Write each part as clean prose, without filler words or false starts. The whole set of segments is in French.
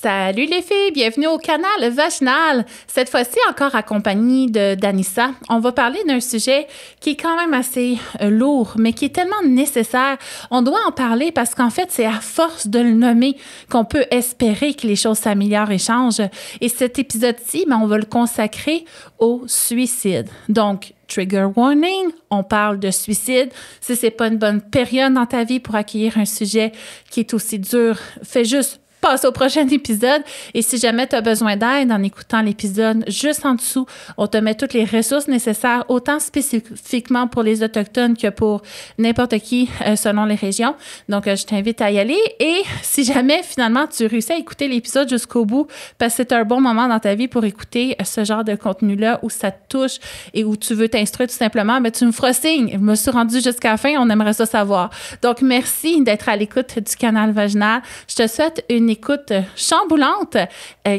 Salut les filles, bienvenue au canal Vaginal. Cette fois-ci, encore accompagnée d'Anissa, on va parler d'un sujet qui est quand même assez lourd, mais qui est tellement nécessaire. On doit en parler parce qu'en fait, c'est à force de le nommer qu'on peut espérer que les choses s'améliorent et changent. Et cet épisode-ci, on va le consacrer au suicide. Donc, trigger warning, on parle de suicide. Si c'est pas une bonne période dans ta vie pour accueillir un sujet qui est aussi dur, fais juste passe au prochain épisode. Et si jamais tu as besoin d'aide en écoutant l'épisode, juste en dessous, on te met toutes les ressources nécessaires, autant spécifiquement pour les Autochtones que pour n'importe qui selon les régions. Donc, je t'invite à y aller. Et si jamais, finalement, tu réussis à écouter l'épisode jusqu'au bout, parce que c'est un bon moment dans ta vie pour écouter ce genre de contenu-là où ça te touche et où tu veux t'instruire tout simplement, tu me feras signe. Je me suis rendue jusqu'à la fin, on aimerait ça savoir. Donc, merci d'être à l'écoute du canal Vaginal. Je te souhaite une écoute chamboulante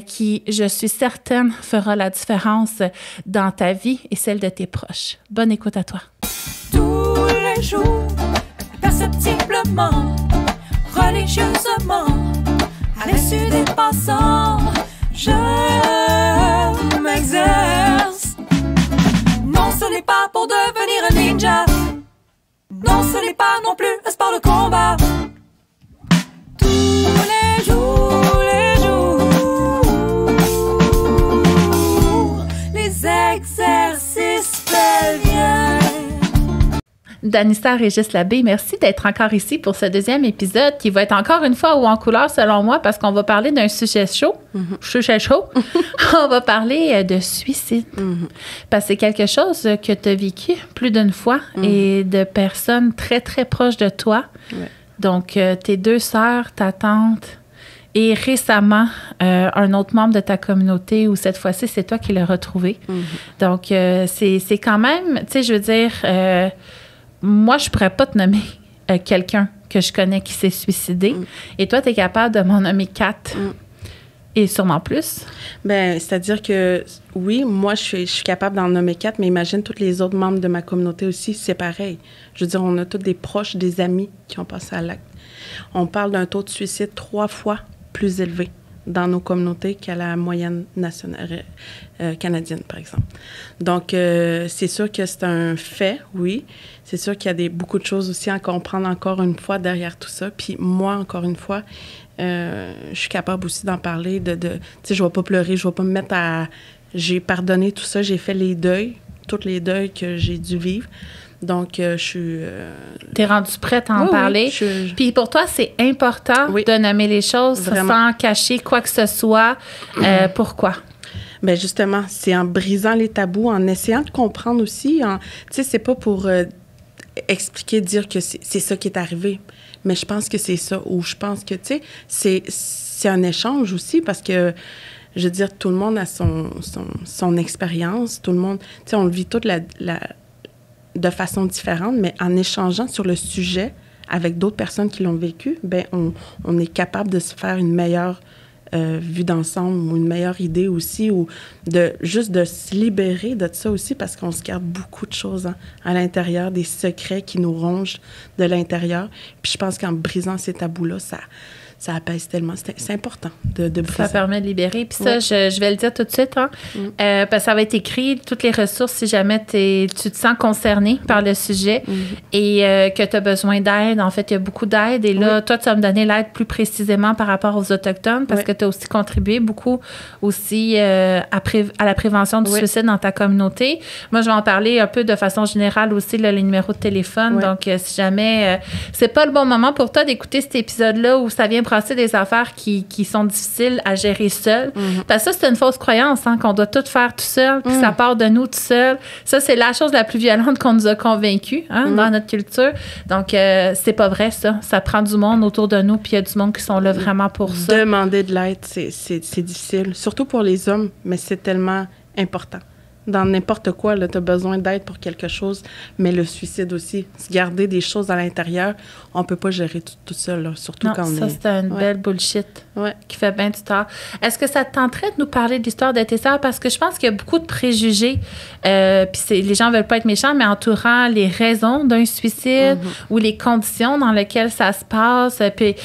qui, je suis certaine, fera la différence dans ta vie et celle de tes proches. Bonne écoute à toi. Tous les jours, perceptiblement, religieusement, à l'insu des passants, je m'exerce. Non, ce n'est pas pour devenir un ninja. Non, ce n'est pas non plus un sport de combat. Tous les jours, les exercices pelviens. Danissa Régis-Labbé, merci d'être encore ici pour ce deuxième épisode qui va être encore une fois haut en couleur selon moi parce qu'on va parler d'un sujet chaud. Sujet chaud. On va parler de suicide. Parce que c'est quelque chose que tu as vécu plus d'une fois et de personnes très, très proches de toi. Ouais. Donc, tes deux sœurs, ta tante et récemment, un autre membre de ta communauté où cette fois-ci, c'est toi qui l'as retrouvé. Donc, c'est quand même, tu sais, je veux dire, moi, je pourrais pas te nommer quelqu'un que je connais qui s'est suicidé. Et toi, tu es capable de m'en nommer 4. Et sûrement plus. Bien, c'est-à-dire que, oui, moi, je suis capable d'en nommer 4, mais imagine tous les autres membres de ma communauté aussi, c'est pareil. Je veux dire, on a tous des proches, des amis qui ont passé à l'acte. On parle d'un taux de suicide 3 fois plus élevé dans nos communautés qu'à la moyenne nationale canadienne, par exemple. Donc, c'est sûr que c'est un fait, oui. C'est sûr qu'il y a beaucoup de choses aussi à comprendre encore une fois derrière tout ça. Puis moi, encore une fois, je suis capable aussi d'en parler, tu sais, je ne vais pas pleurer, je ne vais pas me mettre à... J'ai pardonné tout ça, j'ai fait les deuils, tous les deuils que j'ai dû vivre. Donc, je suis... T'es rendue prête à en parler. Oui, Puis pour toi, c'est important de nommer les choses sans cacher quoi que ce soit. Pourquoi? Bien, justement, c'est en brisant les tabous, en essayant de comprendre aussi. Tu sais, c'est pas pour expliquer, dire que c'est ça qui est arrivé. Mais je pense que c'est ça. Ou je pense que, tu sais, c'est un échange aussi parce que, je veux dire, tout le monde a son expérience. Tout le monde, tu sais, on le vit toute de façon différente, mais en échangeant sur le sujet avec d'autres personnes qui l'ont vécu, bien, on est capable de se faire une meilleure vue d'ensemble ou une meilleure idée aussi, ou juste de se libérer de ça aussi parce qu'on se garde beaucoup de choses à l'intérieur, des secrets qui nous rongent de l'intérieur. Puis je pense qu'en brisant ces tabous-là, ça apaise tellement. C'est important de briser. Ça permet de libérer. Puis ça, je vais le dire tout de suite, parce que ça va être écrit, toutes les ressources, si jamais tu te sens concerné par le sujet et que tu as besoin d'aide. En fait, il y a beaucoup d'aide. Et là, toi, tu vas me donner l'aide plus précisément par rapport aux Autochtones parce que tu as aussi contribué beaucoup aussi à la prévention du suicide dans ta communauté. Moi, je vais en parler un peu de façon générale aussi, là, les numéros de téléphone. Donc, si jamais c'est pas le bon moment pour toi d'écouter cet épisode-là où ça vient brasser des affaires qui sont difficiles à gérer seul. Parce que ça, c'est une fausse croyance, qu'on doit tout faire tout seul, puis ça part de nous tout seul. Ça, c'est la chose la plus violente qu'on nous a convaincus dans notre culture. Donc, c'est pas vrai, ça. Ça prend du monde autour de nous, puis il y a du monde qui sont là vraiment pour ça. Demander de l'aide, c'est difficile. Surtout pour les hommes, mais c'est tellement important. Dans n'importe quoi, tu as besoin d'aide pour quelque chose, mais le suicide aussi. Se garder des choses à l'intérieur, on peut pas gérer tout seul, là, surtout non, quand on est... ça, c'est une belle bullshit qui fait bien du tort. Est-ce que ça te tenterait de nous parler de l'histoire de tes sœurs? Parce que je pense qu'il y a beaucoup de préjugés, puis les gens veulent pas être méchants, mais entourant les raisons d'un suicide ou les conditions dans lesquelles ça se passe. Puis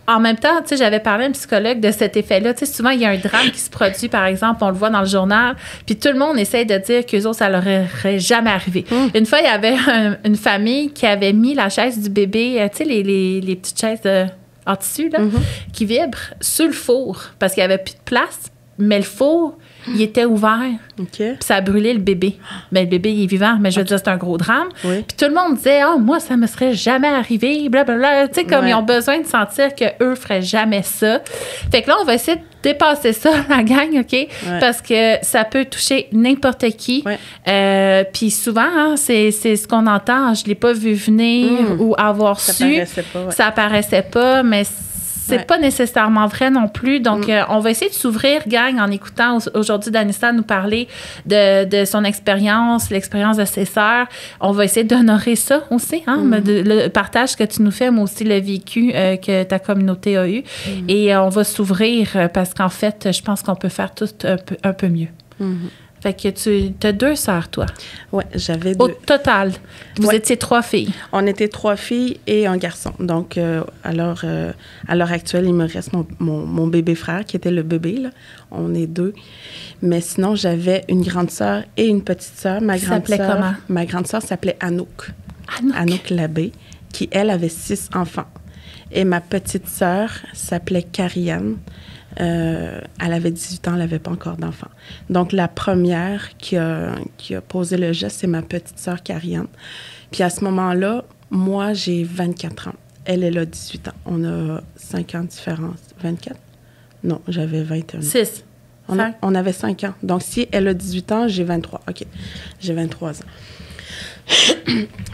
en même temps, tu sais, j'avais parlé à un psychologue de cet effet-là. Tu sais, souvent, il y a un drame qui se produit, par exemple, on le voit dans le journal, puis tout le monde essaye de dire qu'eux autres, ça leur aurait jamais arrivé. Une fois, il y avait une famille qui avait mis la chaise du bébé, tu sais, les petites chaises en tissu, là, qui vibrent sur le four, parce qu'il n'y avait plus de place, mais le four, il était ouvert. Puis ça a brûlé le bébé. Mais le bébé, il est vivant, mais je veux dire, c'est un gros drame. Oui. Puis tout le monde disait, moi, ça me serait jamais arrivé, blablabla. Tu sais, comme ils ont besoin de sentir qu'eux feraient jamais ça. Fait que là, on va essayer de dépasser ça, la gang, OK? Parce que ça peut toucher n'importe qui. Puis souvent, hein, c'est ce qu'on entend. Je l'ai pas vu venir ou avoir ça su. Paraissait pas, Ça paraissait pas, mais c'est pas nécessairement vrai non plus. Donc, on va essayer de s'ouvrir, gang, en écoutant aujourd'hui Danissa nous parler de son expérience, l'expérience de ses sœurs. On va essayer d'honorer ça aussi, hein, le partage que tu nous fais, mais aussi le vécu que ta communauté a eu. Et on va s'ouvrir parce qu'en fait, je pense qu'on peut faire tout un peu mieux. Fait que tu as 2 sœurs, toi. Oui, j'avais 2. Au total, vous étiez 3 filles. On était 3 filles et un garçon. Donc, à l'heure actuelle, il me reste mon bébé frère, qui était le bébé, là. On est 2. Mais sinon, j'avais une grande sœur et une petite sœur. Ma grande sœur s'appelait Anouk. Anouk Labbé, qui, elle, avait 6 enfants. Et ma petite sœur s'appelait Karianne. Elle avait 18 ans, elle n'avait pas encore d'enfant. Donc, la première qui a posé le geste, c'est ma petite sœur Karianne. Puis à ce moment-là, moi, j'ai 24 ans. Elle a 18 ans. On a 5 ans de différence. 24? Non, j'avais 21 ans. 6. On avait 5 ans. Donc, si elle a 18 ans, j'ai 23. OK, j'ai 23 ans.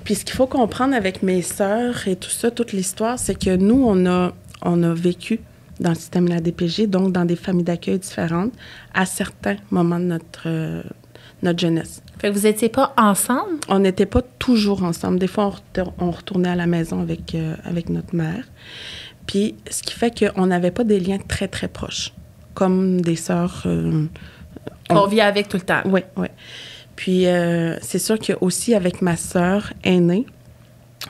Puis ce qu'il faut comprendre avec mes sœurs et tout ça, toute l'histoire, c'est que nous, on a vécu dans le système de la DPJ, donc dans des familles d'accueil différentes, à certains moments de notre jeunesse. Fait que vous n'étiez pas ensemble? On n'était pas toujours ensemble. Des fois, on retournait à la maison avec notre mère. Puis, ce qui fait qu'on n'avait pas des liens très, très proches, comme des sœurs... On vit avec tout le temps. Oui, oui. Puis, c'est sûr qu'aussi avec ma sœur aînée,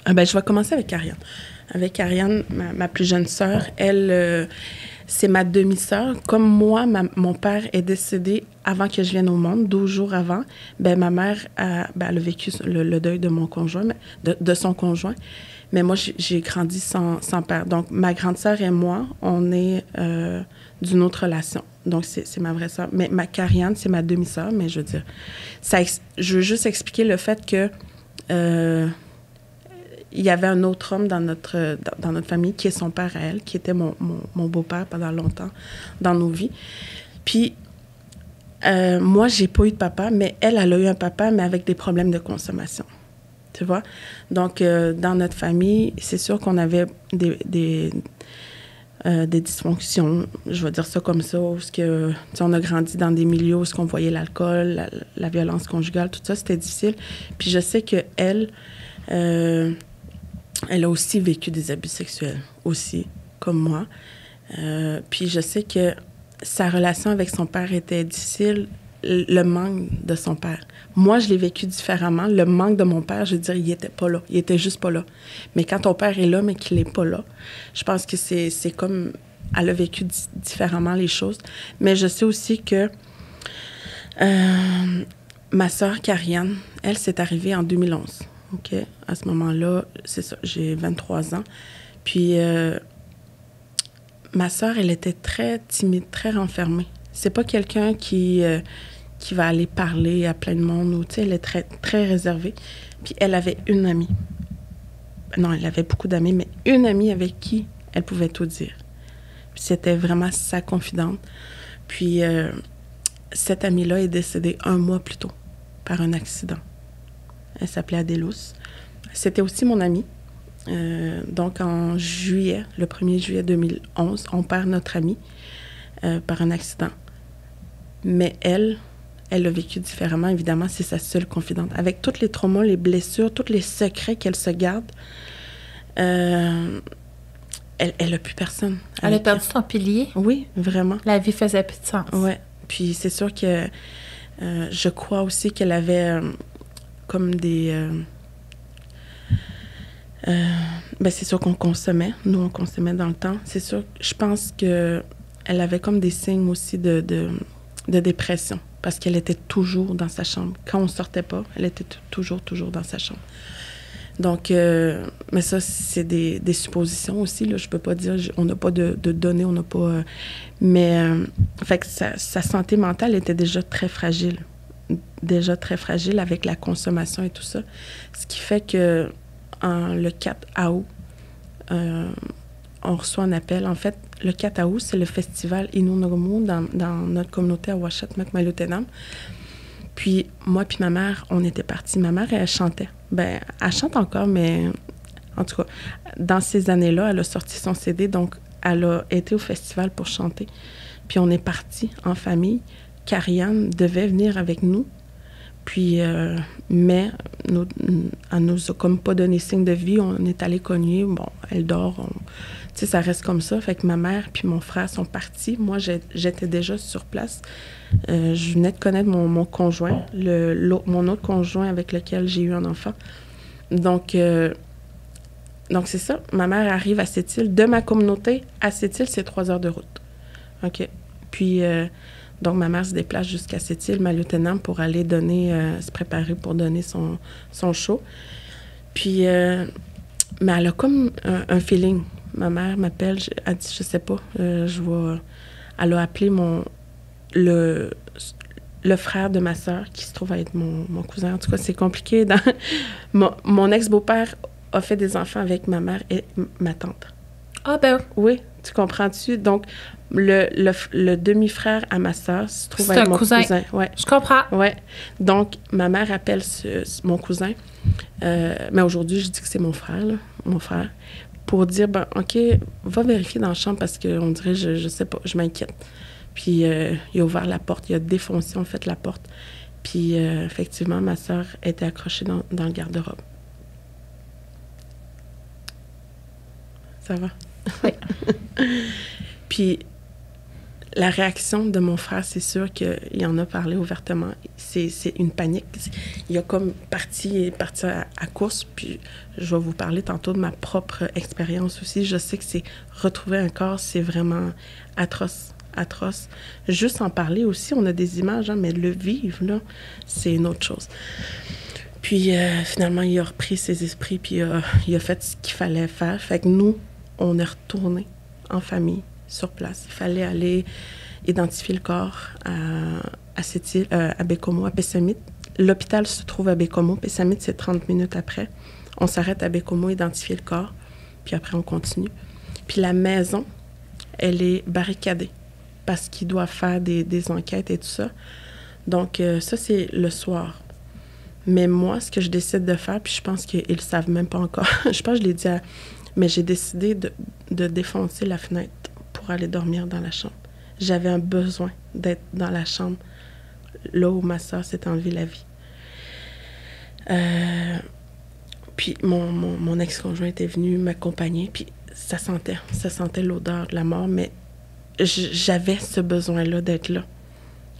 je vais commencer avec Ariane. Avec Ariane, ma plus jeune sœur, elle, c'est ma demi-sœur. Comme moi, mon père est décédé avant que je vienne au monde, 12 jours avant. Ma mère, elle a vécu le deuil de mon conjoint, de son conjoint. Mais moi, j'ai grandi sans père. Donc, ma grande sœur et moi, on est d'une autre relation. Donc, c'est ma vraie sœur. Mais ma Karianne, c'est ma demi-sœur. Mais je veux dire, je veux juste expliquer le fait que... il y avait un autre homme dans notre famille qui est son père à elle, qui était mon beau-père pendant longtemps dans nos vies. Puis, moi, j'ai pas eu de papa, mais elle a eu un papa, mais avec des problèmes de consommation. Tu vois? Donc, dans notre famille, c'est sûr qu'on avait des dysfonctions, je vais dire ça comme ça, parce que, on a grandi dans des milieux où on voyait l'alcool, la violence conjugale, tout ça, c'était difficile. Puis, je sais qu'elle... elle a aussi vécu des abus sexuels, aussi, comme moi. Puis je sais que sa relation avec son père était difficile, le manque de son père. Moi, je l'ai vécu différemment. Le manque de mon père, je veux dire, il était pas là. Il était juste pas là. Mais quand ton père est là, mais qu'il n'est pas là, je pense que c'est comme... Elle a vécu différemment les choses. Mais je sais aussi que ma sœur Karianne, elle, c'est arrivée en 2011. OK? À ce moment-là, c'est ça, j'ai 23 ans. Puis, ma sœur, elle était très timide, très renfermée. C'est pas quelqu'un qui va aller parler à plein de monde. Ou, tu sais, elle est très, très réservée. Puis, elle avait une amie. Non, elle avait beaucoup d'amis, mais une amie avec qui elle pouvait tout dire. Puis, c'était vraiment sa confidente. Puis, cette amie-là est décédée 1 mois plus tôt par un accident. Elle s'appelait Adélous. C'était aussi mon amie. Donc, en juillet, le 1er juillet 2011, on perd notre amie par un accident. Mais elle a vécu différemment, évidemment, c'est sa seule confidente. Avec tous les traumas, les blessures, tous les secrets qu'elle se garde, elle n'a plus personne. Elle a perdu son pilier? Oui, vraiment. La vie faisait plus de sens. Oui. Puis c'est sûr que je crois aussi qu'elle avait... comme des... Ben c'est sûr qu'on consommait. Nous, on consommait dans le temps. C'est sûr, je pense qu'elle avait comme des signes aussi de dépression parce qu'elle était toujours dans sa chambre. Quand on sortait pas, elle était toujours dans sa chambre. Donc, mais ça, c'est des suppositions aussi, là. Je peux pas dire, on n'a pas de données, on n'a pas... fait que sa santé mentale était déjà très fragile avec la consommation et tout ça. Ce qui fait que le 4 août, on reçoit un appel. En fait, le 4 août, c'est le festival Innu-Nomu dans notre communauté à Ouachette-Macmillotenam. Puis moi puis ma mère, on était partis. Ma mère, elle chantait. Ben, elle chante encore, mais en tout cas, dans ces années-là, elle a sorti son CD, donc elle a été au festival pour chanter. Puis on est partis en famille. Karianne devait venir avec nous. Puis, mais elle nous a comme pas donné signe de vie. On est allé cogner. Bon, elle dort. Tu sais, ça reste comme ça. Fait que ma mère puis mon frère sont partis. Moi, j'étais déjà sur place. Je venais de connaître mon conjoint, mon autre conjoint avec lequel j'ai eu un enfant. Donc c'est ça. Ma mère arrive à Sept-Îles. De ma communauté à Sept-Îles, c'est 3 heures de route. OK. Puis... donc, ma mère se déplace jusqu'à Sept-Îles, Maliotenam, pour aller se préparer pour donner son show. Puis, mais elle a comme un feeling. Ma mère m'appelle, elle dit, je sais pas, elle a appelé le frère de ma sœur, qui se trouve à être mon cousin. En tout cas, c'est compliqué. Mon ex-beau-père a fait des enfants avec ma mère et ma tante. Ah, ben... Oui, tu comprends-tu? Donc, le demi-frère à ma sœur se trouve être mon cousin. Ouais. Je comprends. Ouais. Donc, ma mère appelle mon cousin. Mais aujourd'hui, je dis que c'est mon frère, pour dire, ben, OK, va vérifier dans la chambre parce qu'on dirait, je sais pas, je m'inquiète. Puis, il a ouvert la porte, il a défoncé, en fait, la porte. Puis, effectivement, ma sœur était accrochée dans le garde-robe. Ça va? Oui. Puis, la réaction de mon frère, c'est sûr qu'il en a parlé ouvertement. C'est une panique. Il a comme parti à course, puis je vais vous parler tantôt de ma propre expérience aussi. Je sais que retrouver un corps, c'est vraiment atroce. Juste en parler aussi, on a des images, hein, mais le vivre, là, c'est une autre chose. Puis, finalement, il a repris ses esprits, puis il a fait ce qu'il fallait faire. Fait que nous, on est retournés en famille sur place. Il fallait aller identifier le corps à Sept-Îles, à Bécomo, à Pessamit. L'hôpital se trouve à Bécomo. Pessamit, c'est 30 minutes après. On s'arrête à Bécomo, identifier le corps, puis après, on continue. Puis la maison, elle est barricadée parce qu'ils doivent faire des enquêtes et tout ça. Donc, ça, c'est le soir. Mais moi, ce que je décide de faire, puis je pense qu'ils ne le savent même pas encore, je pense que je l'ai dit mais j'ai décidé de défoncer la fenêtre pour aller dormir dans la chambre. J'avais un besoin d'être dans la chambre, là où ma soeur s'est enlevée la vie. Puis mon ex-conjoint était venu m'accompagner, puis ça sentait l'odeur de la mort, mais j'avais ce besoin-là d'être là,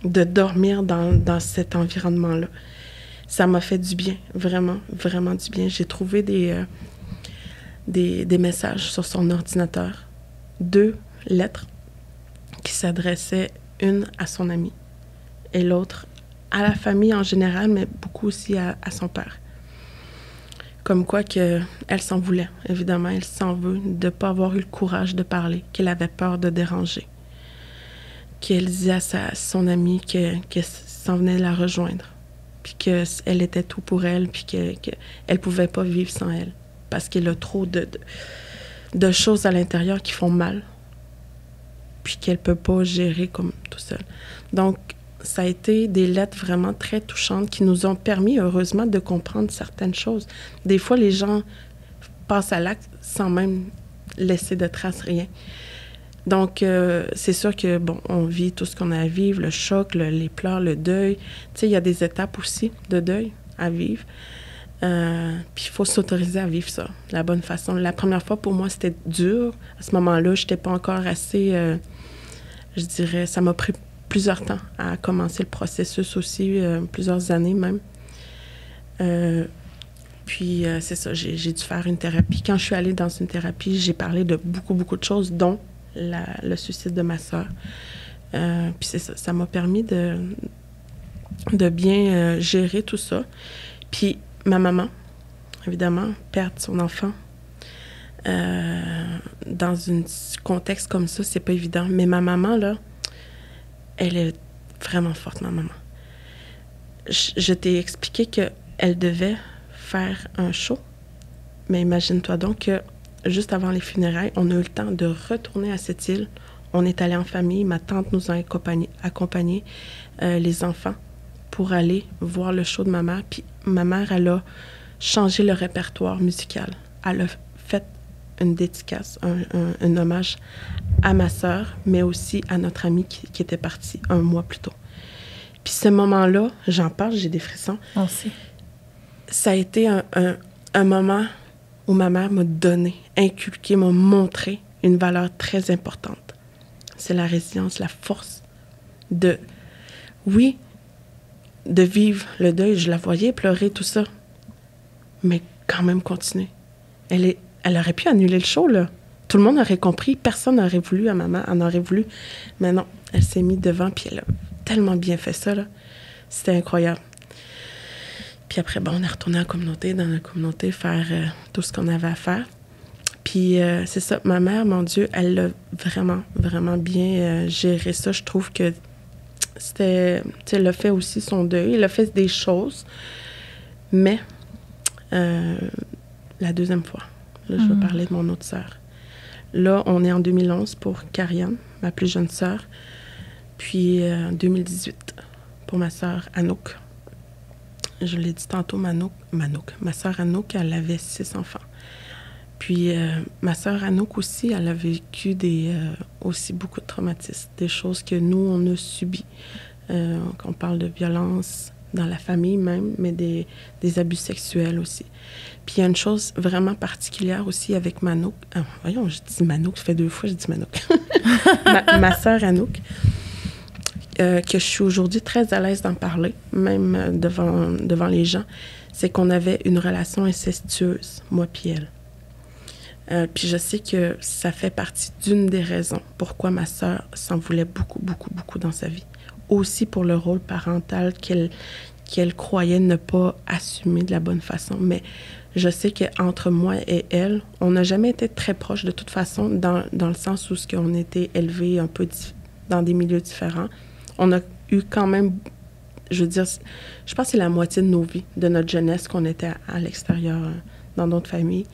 de dormir dans cet environnement-là. Ça m'a fait du bien, vraiment, vraiment du bien. J'ai trouvé des messages sur son ordinateur, 2 lettres qui s'adressaient, une à son ami et l'autre à la famille en général, mais beaucoup aussi à son père. Comme quoi qu'elle s'en voulait, évidemment, elle s'en veut de ne pas avoir eu le courage de parler, qu'elle avait peur de déranger, qu'elle disait à son ami qu'elle s'en venait la rejoindre, puis qu'elle était tout pour elle, puis qu'elle ne pouvait pas vivre sans elle. Parce qu'il a trop de choses à l'intérieur qui font mal, puis qu'elle ne peut pas gérer comme tout seul. Donc, ça a été des lettres vraiment très touchantes qui nous ont permis, heureusement, de comprendre certaines choses. Des fois, les gens passent à l'acte sans même laisser de traces, rien. Donc, c'est sûr que, bon, on vit tout ce qu'on a à vivre, le choc, les pleurs, le deuil. Tu sais, il y a des étapes aussi de deuil à vivre. Puis il faut s'autoriser à vivre ça de la bonne façon. La première fois, pour moi, c'était dur. À ce moment-là, je n'étais pas encore assez, je dirais, ça m'a pris plusieurs temps à commencer le processus aussi, plusieurs années même. Puis, c'est ça, j'ai dû faire une thérapie. Quand je suis allée dans une thérapie, j'ai parlé de beaucoup, beaucoup de choses, dont le suicide de ma sœur. Puis c'est ça, ça m'a permis de bien gérer tout ça. Puis ma maman, évidemment, perdre son enfant dans un contexte comme ça, c'est pas évident. Mais ma maman, là, elle est vraiment forte, ma maman. Je t'ai expliqué qu'elle devait faire un show, mais imagine-toi donc que juste avant les funérailles, on a eu le temps de retourner à cette île. On est allé en famille. Ma tante nous a accompagnés, les enfants, pour aller voir le show de ma mère. Puis ma mère, elle a changé le répertoire musical. Elle a fait une dédicace, un hommage à ma sœur, mais aussi à notre amie qui était partie un mois plus tôt. Puis ce moment-là, j'en parle, j'ai des frissons. Aussi. Ça a été un moment où ma mère m'a donné, inculqué, m'a montré une valeur très importante. C'est la résilience, la force de vivre le deuil. Je la voyais pleurer, tout ça, mais quand même continuer. Elle aurait pu annuler le show, là. Tout le monde aurait compris, personne n'aurait voulu, à maman en aurait voulu. Mais non, elle s'est mise devant, puis elle a tellement bien fait ça, là. C'était incroyable. Puis après, on est retourné dans la communauté, faire tout ce qu'on avait à faire. Puis c'est ça, ma mère, mon Dieu, elle l'a vraiment, vraiment bien géré ça. Je trouve que c'était... Tu sais, elle a fait aussi son deuil, elle a fait des choses. Mais la deuxième fois, là, je veux parler de mon autre sœur. Là, on est en 2011 pour Karianne, ma plus jeune sœur. Puis en 2018 pour ma sœur Anouk. Je l'ai dit tantôt, ma sœur Anouk, elle avait 6 enfants. Puis ma sœur Anouk aussi, elle a vécu aussi beaucoup de traumatismes, des choses que nous, on a subies. On parle de violence dans la famille même, mais des abus sexuels aussi. Puis il y a une chose vraiment particulière aussi avec Manouk. Voyons, je dis Manouk, ça fait 2 fois que je dis Manouk. ma sœur Anouk, que je suis aujourd'hui très à l'aise d'en parler, même devant les gens, c'est qu'on avait une relation incestueuse, moi puis elle. Puis je sais que ça fait partie d'une des raisons pourquoi ma sœur s'en voulait beaucoup, beaucoup, beaucoup dans sa vie. Aussi pour le rôle parental qu'elle croyait ne pas assumer de la bonne façon. Mais je sais qu'entre moi et elle, on n'a jamais été très proches de toute façon, dans le sens où on était élevés un peu dans des milieux différents. On a eu quand même, je veux dire, je pense que c'est la moitié de nos vies, de notre jeunesse, qu'on était à l'extérieur, dans d'autres familles.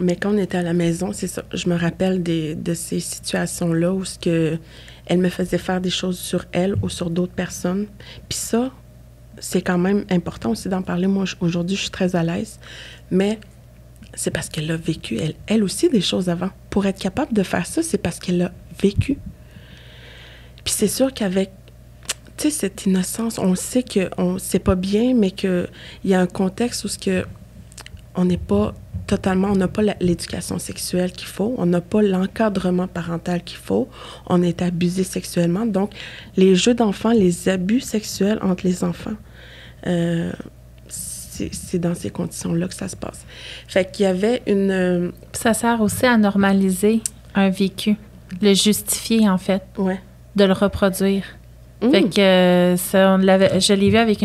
Mais quand on était à la maison, c'est ça. Je me rappelle de ces situations-là où elle me faisait faire des choses sur elle ou sur d'autres personnes. Puis ça, c'est quand même important aussi d'en parler. Moi, aujourd'hui, je suis très à l'aise. Mais c'est parce qu'elle a vécu, elle aussi, des choses avant. Pour être capable de faire ça, c'est parce qu'elle a vécu. Puis c'est sûr qu'avec, tu sais, cette innocence, on sait que c'est pas bien, mais qu'il y a un contexte où on n'est pas totalement, on n'a pas l'éducation sexuelle qu'il faut, on n'a pas l'encadrement parental qu'il faut, on est abusé sexuellement. Donc, les jeux d'enfants, les abus sexuels entre les enfants, c'est dans ces conditions-là que ça se passe. Fait qu'il y avait une... Ça sert aussi à normaliser un vécu, le justifier, en fait, de le reproduire. Fait que ça, je l'ai vu avec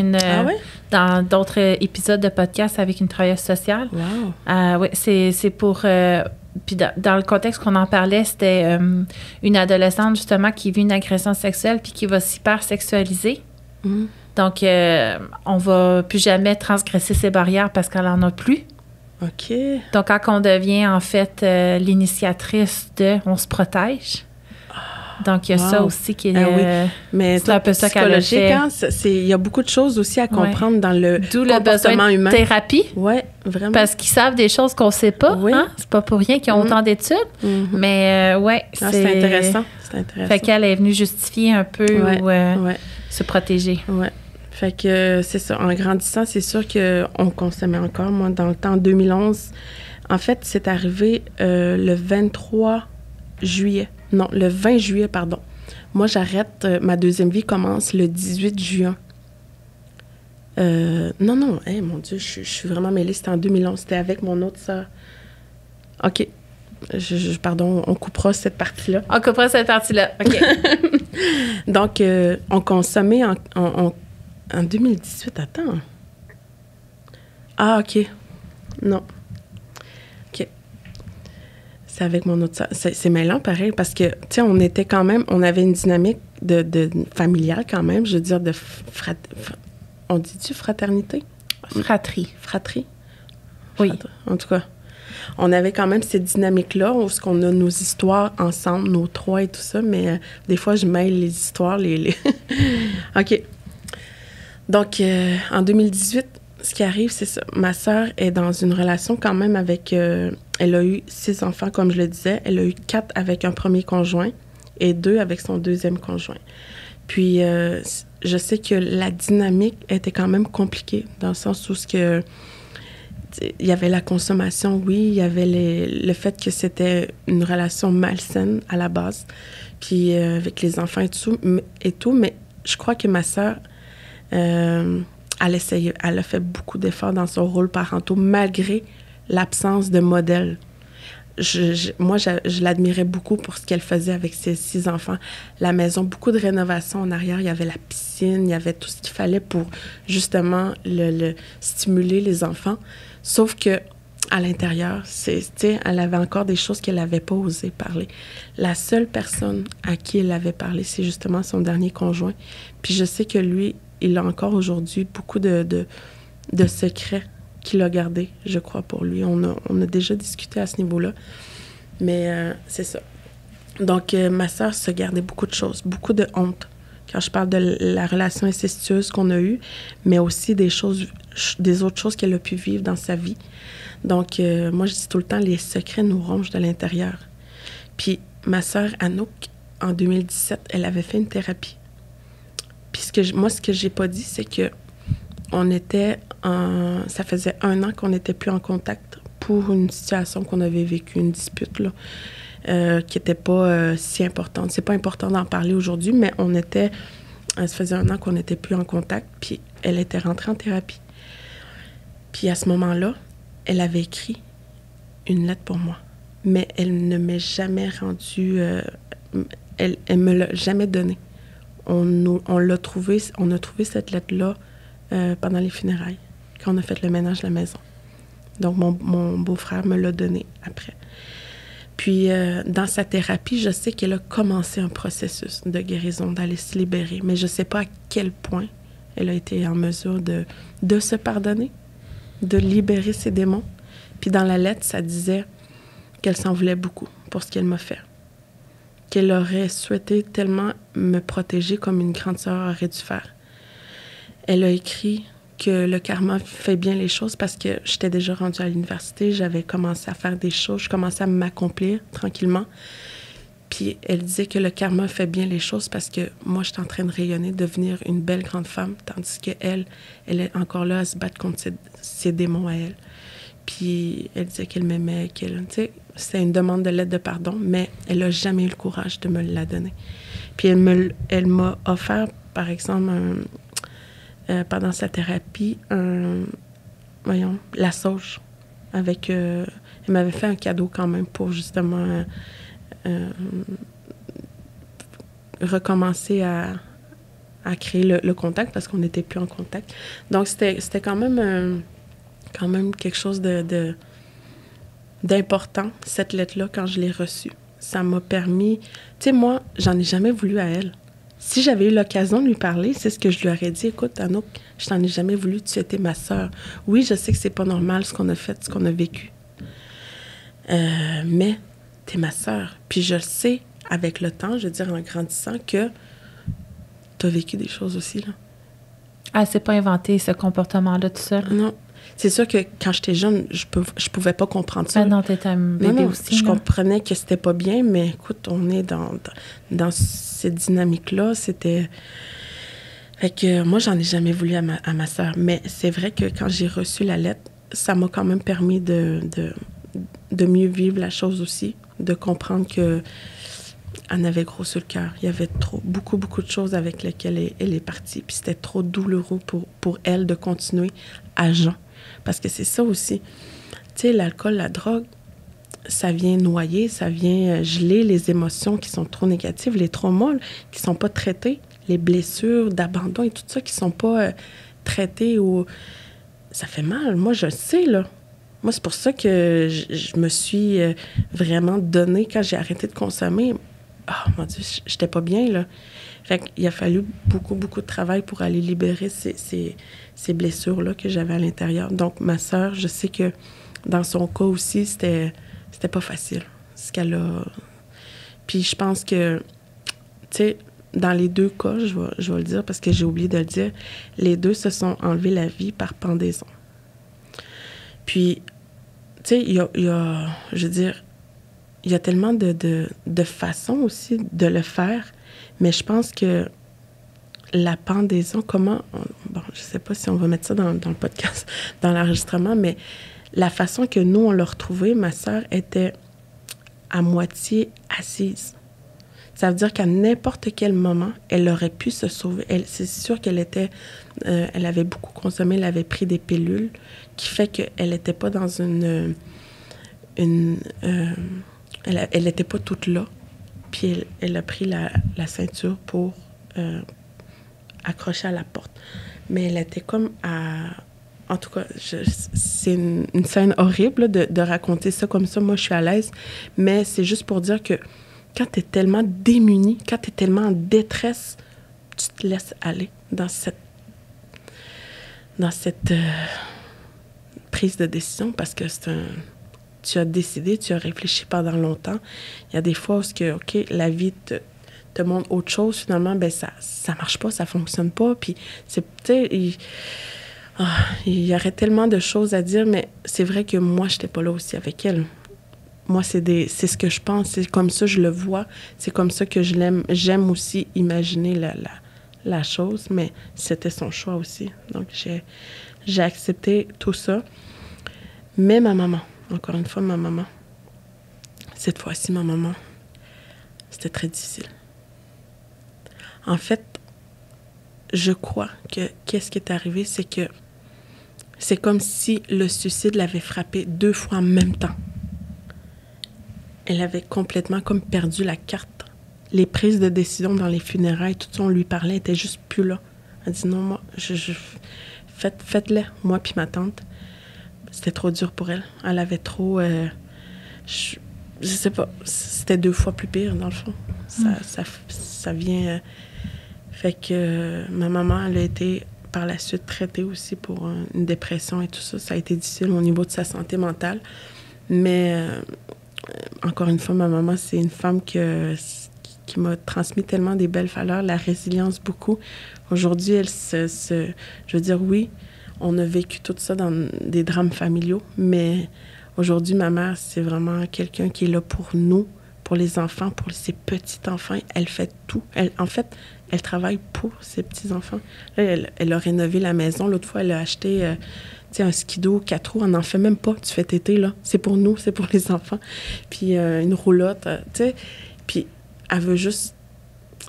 dans d'autres épisodes de podcast avec une travailleuse sociale. Wow. Oui, c'est pour... puis dans le contexte qu'on en parlait, c'était une adolescente, justement, qui vit une agression sexuelle puis qui va s'hypersexualiser. Donc, on va plus jamais transgresser ses barrières parce qu'elle en a plus. OK. Donc, quand on devient, en fait, l'initiatrice on se protège. Donc, il y a ça aussi qui est... Mais c'est un peu ça qu'elle a fait. Il y a beaucoup de choses aussi à comprendre dans le comportement humain. De thérapie. Oui, vraiment. Parce qu'ils savent des choses qu'on ne sait pas. Hein? C'est pas pour rien qu'ils ont autant d'études. Mais c'est intéressant. Fait qu'elle est venue justifier un peu ou se protéger. Oui. Fait que c'est ça. En grandissant, c'est sûr qu'on consommait encore. Moi, dans le temps 2011, en fait, c'est arrivé le 23 juillet. Non, le 20 juillet, pardon. Moi, j'arrête, ma deuxième vie commence le 18 juin. Non, mon Dieu, je suis vraiment mêlée. C'était en 2011. C'était avec mon autre sœur. OK. Pardon, on coupera cette partie-là. On coupera cette partie-là. OK. Donc, on consommait en 2018. Attends. Ah, OK. Non. OK. C'est avec mon autre sœur. C'est mêlant, pareil, parce que, tu sais, on était quand même... On avait une dynamique de familiale, quand même. Je veux dire, on dit-tu fraternité? Fratrie? Oui. En tout cas, on avait quand même cette dynamique-là, où on a nos histoires ensemble, nos trois et tout ça, mais des fois, je mêle les histoires, OK. Donc, en 2018, ce qui arrive, c'est ça. Ma sœur est dans une relation quand même avec... elle a eu 6 enfants, comme je le disais. Elle a eu 4 avec un premier conjoint et 2 avec son deuxième conjoint. Puis, je sais que la dynamique était quand même compliquée, dans le sens où il y avait la consommation, oui, il y avait le fait que c'était une relation malsaine à la base, puis avec les enfants et tout, mais je crois que ma sœur, elle a fait beaucoup d'efforts dans son rôle parental, malgré l'absence de modèle. Moi, je l'admirais beaucoup pour ce qu'elle faisait avec ses 6 enfants. La maison, beaucoup de rénovations en arrière. Il y avait la piscine, il y avait tout ce qu'il fallait pour, justement, stimuler les enfants. Sauf que à l'intérieur, elle avait encore des choses qu'elle n'avait pas osé parler. La seule personne à qui elle avait parlé, c'est justement son dernier conjoint. Puis je sais que lui, il a encore aujourd'hui beaucoup de secrets qu'il a gardés, je crois, pour lui. On a déjà discuté à ce niveau-là. Mais c'est ça. Donc, ma sœur se gardait beaucoup de choses, beaucoup de honte. Quand je parle de la relation incestueuse qu'on a eue, mais aussi des autres choses qu'elle a pu vivre dans sa vie. Donc, moi, je dis tout le temps, les secrets nous rongent de l'intérieur. Puis, ma sœur Anouk, en 2017, elle avait fait une thérapie. Puis, ce que j'ai pas dit, c'est que ça faisait 1 an qu'on n'était plus en contact pour une situation qu'on avait vécue, une dispute, là, qui n'était pas si importante. C'est pas important d'en parler aujourd'hui, mais ça faisait 1 an qu'on n'était plus en contact, puis elle était rentrée en thérapie. Puis à ce moment-là, elle avait écrit une lettre pour moi, mais elle ne m'est jamais rendue... elle me l'a jamais donnée. On a trouvé cette lettre-là pendant les funérailles, quand on a fait le ménage de la maison. Donc, mon beau-frère me l'a donné après. Puis, dans sa thérapie, je sais qu'elle a commencé un processus de guérison, d'aller se libérer, mais je ne sais pas à quel point elle a été en mesure de se pardonner, de libérer ses démons. Puis, dans la lettre, ça disait qu'elle s'en voulait beaucoup pour ce qu'elle m'a fait. Qu'elle aurait souhaité tellement me protéger comme une grande sœur aurait dû faire. Elle a écrit que le karma fait bien les choses parce que j'étais déjà rendue à l'université, j'avais commencé à faire des choses, je commençais à m'accomplir tranquillement. Puis elle disait que le karma fait bien les choses parce que moi, j'étais en train de rayonner, de devenir une belle grande femme, tandis qu'elle est encore là à se battre contre ses démons à elle. Puis elle disait qu'elle m'aimait, tu sais, c'était une demande de lettre de pardon, mais elle n'a jamais eu le courage de me la donner. Puis elle m'a offert, par exemple, pendant sa thérapie, la sauge. Elle m'avait fait un cadeau quand même pour justement recommencer à créer le contact parce qu'on n'était plus en contact. Donc, c'était quand même quelque chose d'important, cette lettre-là, quand je l'ai reçue. Ça m'a permis... Tu sais, moi, j'en ai jamais voulu à elle. Si j'avais eu l'occasion de lui parler, c'est ce que je lui aurais dit. Écoute, Anouk, je t'en ai jamais voulu, tu étais ma sœur. Oui, je sais que c'est pas normal ce qu'on a fait, ce qu'on a vécu. Mais t'es ma sœur. Puis je le sais, avec le temps, je veux dire, en grandissant, que t'as vécu des choses aussi, là. Ah, c'est pas inventé, ce comportement-là, tout seul? Non. C'est sûr que quand j'étais jeune, je pouvais pas comprendre ça. Ah non, t'étais un bébé aussi. Je comprenais que c'était pas bien, mais écoute, on est dans cette dynamique-là. Fait que moi, j'en ai jamais voulu à ma sœur. Mais c'est vrai que quand j'ai reçu la lettre, ça m'a quand même permis de mieux vivre la chose aussi, de comprendre que elle en avait gros sur le cœur. Il y avait beaucoup de choses avec lesquelles elle est partie. Puis c'était trop douloureux pour elle de continuer à jeun. Parce que c'est ça aussi. Tu sais, l'alcool, la drogue, ça vient noyer, ça vient geler les émotions qui sont trop négatives, les traumas qui sont pas traités, les blessures d'abandon et tout ça qui sont pas traitées. Ou ça fait mal. Moi, je le sais, là. Moi, c'est pour ça que je me suis vraiment donnée quand j'ai arrêté de consommer. Oh, mon Dieu, j'étais pas bien, là. Fait qu'il a fallu beaucoup de travail pour aller libérer ces blessures-là que j'avais à l'intérieur. Donc, ma sœur, je sais que dans son cas aussi, c'était pas facile, ce qu'elle a... Puis je pense que, tu sais, dans les deux cas, je vais le dire parce que j'ai oublié de le dire, les deux se sont enlevés la vie par pendaison. Puis, tu sais, il y a, je veux dire, il y a tellement de façons aussi de le faire, mais je pense que la pendaison, comment... Bon, je sais pas si on va mettre ça dans le podcast, dans l'enregistrement, mais la façon que nous, on l'a retrouvée, ma sœur était à moitié assise. Ça veut dire qu'à n'importe quel moment, elle aurait pu se sauver. C'est sûr qu'elle était... elle avait beaucoup consommé, elle avait pris des pilules, qui fait qu'elle n'était pas dans elle n'était pas toute là. Puis elle a pris la ceinture pour accrocher à la porte. Mais elle était comme à... En tout cas, c'est une scène horrible de raconter ça comme ça. Moi, je suis à l'aise. Mais c'est juste pour dire que quand tu es tellement démuni, quand tu es tellement en détresse, tu te laisses aller dans cette prise de décision parce que tu as décidé, tu as réfléchi pendant longtemps. Il y a des fois où OK, la vie te montre autre chose, finalement, ben ça marche pas, ça fonctionne pas. Puis, tu sais, il y aurait tellement de choses à dire, mais c'est vrai que moi, j'étais pas là aussi avec elle. Moi, c'est ce que je pense, c'est comme ça que je le vois, c'est comme ça que je l'aime. J'aime aussi imaginer la chose, mais c'était son choix aussi. Donc, j'ai accepté tout ça. Mais ma maman, encore une fois, ma maman, cette fois-ci, ma maman, c'était très difficile. En fait, je crois que qu'est-ce qui est arrivé, c'est que c'est comme si le suicide l'avait frappée 2 fois en même temps. Elle avait complètement comme perdu la carte. Les prises de décision dans les funérailles, tout ça, on lui parlait, elle était juste plus là. Elle dit non, moi, faites-les, moi puis ma tante. C'était trop dur pour elle. Elle avait trop... je sais pas, c'était 2 fois plus pire, dans le fond. Ça vient... fait que ma maman, elle a été par la suite traitée aussi pour une dépression et tout ça. Ça a été difficile au niveau de sa santé mentale. Mais encore une fois, ma maman, c'est une femme qui m'a transmis tellement des belles valeurs, la résilience beaucoup. Aujourd'hui, elle je veux dire, oui, on a vécu tout ça dans des drames familiaux, mais aujourd'hui, ma mère, c'est vraiment quelqu'un qui est là pour nous, pour les enfants, pour ses petits-enfants. Elle fait tout. En fait, elle travaille pour ses petits-enfants. Là, elle a rénové la maison. L'autre fois, elle a acheté un skidoo 4 roues. On n'en fait même pas du fait été, là. C'est pour nous, c'est pour les enfants. Puis une roulotte, tu sais. Puis elle veut juste,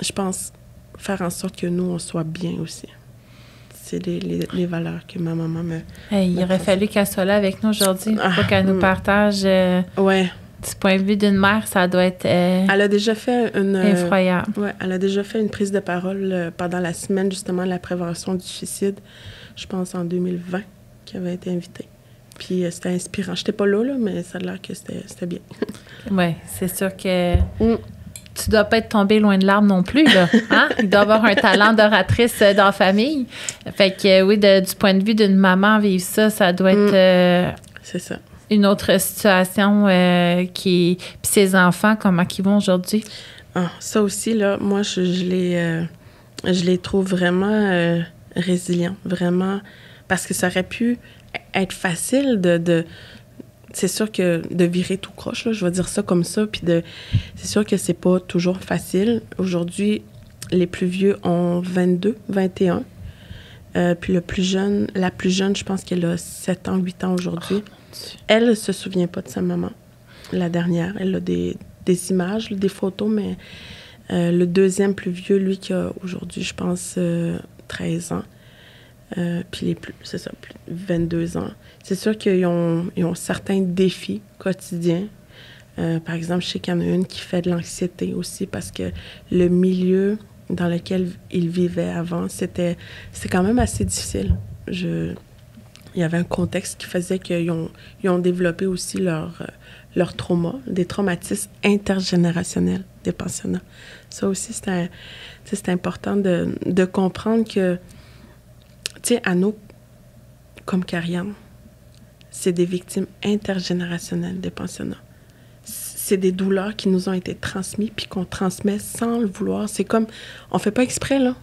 je pense, faire en sorte que nous, on soit bien aussi. C'est les valeurs que ma maman me... Il aurait fallu qu'elle soit là avec nous aujourd'hui pour qu'elle nous partage... ouais. Du point de vue d'une mère, ça doit être elle a déjà fait effroyable. Elle a déjà fait une prise de parole pendant la semaine, justement, de la prévention du suicide, je pense en 2020, qui avait été invitée. Puis c'était inspirant. Je n'étais pas là, mais ça a l'air que c'était bien. Oui, c'est sûr que tu dois pas être tombée loin de l'arbre non plus, là. Hein? Il doit avoir un talent d'oratrice dans la famille. Fait que oui, du point de vue d'une maman, vivre ça doit être... c'est ça. Une autre situation Puis ses enfants, comment ils vont aujourd'hui? Ah, ça aussi, là, moi, je les trouve vraiment résilients, vraiment, parce que ça aurait pu être facile de c'est sûr que de virer tout croche, là, je vais dire ça comme ça, puis c'est sûr que c'est pas toujours facile. Aujourd'hui, les plus vieux ont 22, 21. Puis la plus jeune, je pense qu'elle a 7 ans, 8 ans aujourd'hui. Elle ne se souvient pas de sa maman. La dernière, elle a des des images, là, des photos, mais le deuxième plus vieux, lui, qui a aujourd'hui, je pense, 13 ans. Puis c'est ça, 22 ans. C'est sûr qu'ils ont certains défis quotidiens. Par exemple, je sais qu'il y en a une qui fait de l'anxiété aussi parce que le milieu dans lequel ils vivaient avant, c'est quand même assez difficile. Il y avait un contexte qui faisait qu'ils ont développé aussi leur trauma, des traumatismes intergénérationnels des pensionnats. Ça aussi, c'est important de comprendre que, tu sais, Anno, comme Karianne, c'est des victimes intergénérationnelles des pensionnats. C'est des douleurs qui nous ont été transmises puis qu'on transmet sans le vouloir. C'est comme, on fait pas exprès, là.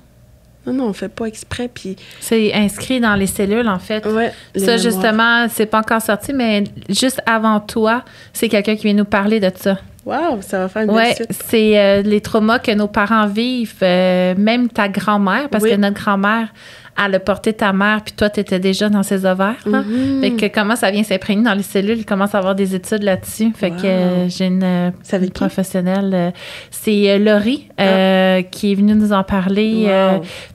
Non, on fait pas exprès, puis... C'est inscrit dans les cellules, en fait. Ouais, ça, justement, c'est pas encore sorti, mais juste avant toi, c'est quelqu'un qui vient nous parler de ça. Wow, ça va faire une belle suite. C'est les traumas que nos parents vivent, même ta grand-mère, parce que notre grand-mère, elle a porté ta mère, puis toi, tu étais déjà dans ses ovaires. Mm-hmm. Fait que comment ça vient s'imprégner dans les cellules, il commence à avoir des études là-dessus. Fait que j'ai une professionnelle. C'est Laurie qui est venue nous en parler.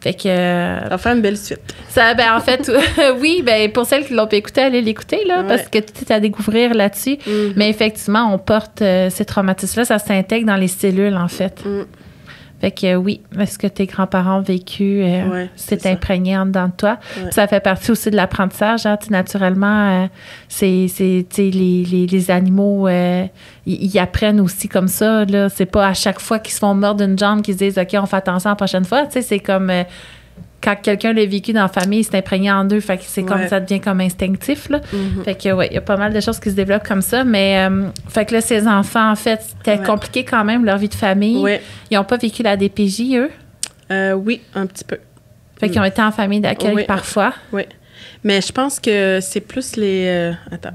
Fait que... ça va faire une belle suite. Ça, en fait, oui, pour celles qui l'ont pas écouté, allez l'écouter, là, parce que tout est à découvrir là-dessus. Mm-hmm. Mais effectivement, on porte ces traumatismes-là, ça s'intègre dans les cellules, en fait. Mm. Fait que oui, est-ce que tes grands-parents ont vécu, c'est imprégné en dedans de toi. Ouais. Ça fait partie aussi de l'apprentissage. Hein, naturellement, les animaux, ils apprennent aussi comme ça. Là. C'est pas à chaque fois qu'ils se font mordre d'une jambe qu'ils se disent « OK, on fait attention la prochaine fois ». C'est comme... quand quelqu'un l'a vécu dans la famille, c'est imprégné en eux. Fait que c'est comme ça devient comme instinctif, là. Mm-hmm. Fait que, il y a pas mal de choses qui se développent comme ça. Mais, fait que là, ces enfants, en fait, c'était compliqué quand même, leur vie de famille. Ouais. Ils n'ont pas vécu la DPJ, eux? Oui, un petit peu. Fait qu'ils ont été en famille d'accueil parfois? Oui. Mais je pense que c'est plus les... attends.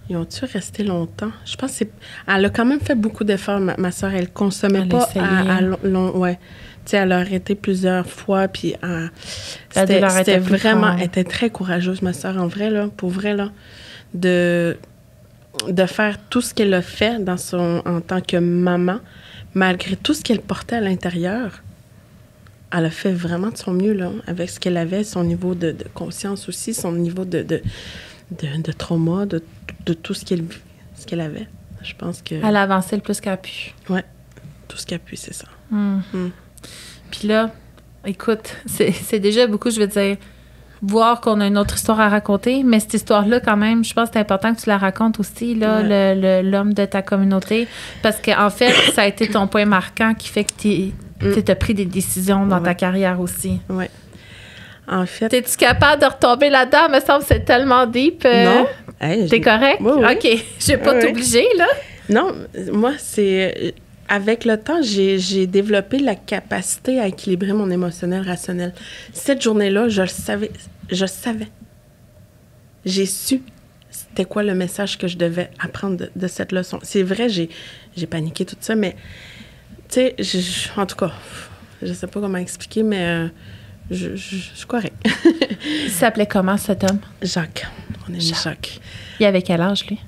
Ils ont-tu resté longtemps? Je pense que elle a quand même fait beaucoup d'efforts, ma soeur. Elle consommait pas à long... Ouais. Tu sais, elle a arrêté plusieurs fois, puis c'était vraiment... Elle était très courageuse, ma soeur, en vrai, là, pour vrai, là, de faire tout ce qu'elle a fait en tant que maman, malgré tout ce qu'elle portait à l'intérieur. Elle a fait vraiment de son mieux, là, avec ce qu'elle avait, son niveau de conscience aussi, son niveau de trauma, de tout ce qu'elle avait. Je pense que... Elle a avancé le plus qu'elle a pu. Oui, tout ce qu'elle a pu, c'est ça. Puis là, écoute, c'est déjà beaucoup, je veux dire, voir qu'on a une autre histoire à raconter, mais cette histoire-là, quand même, je pense que c'est important que tu la racontes aussi, là, l'homme de ta communauté, parce qu'en fait, ça a été ton point marquant qui fait que tu as pris des décisions dans ta carrière aussi. Oui. En fait... T'es-tu capable de retomber là-dedans? Me semble que c'est tellement deep. Non. T'es correct? Oui. OK. Je vais pas t'obliger, là. Non, moi, c'est... Avec le temps, j'ai développé la capacité à équilibrer mon émotionnel rationnel. Cette journée-là, je le savais. Je savais. J'ai su c'était quoi le message que je devais apprendre de cette leçon. C'est vrai, j'ai paniqué tout ça, mais tu sais, en tout cas, je sais pas comment expliquer, mais je suis correcte. Il s'appelait comment, cet homme? Jacques. On est mis Jacques. Il avait quel âge, lui?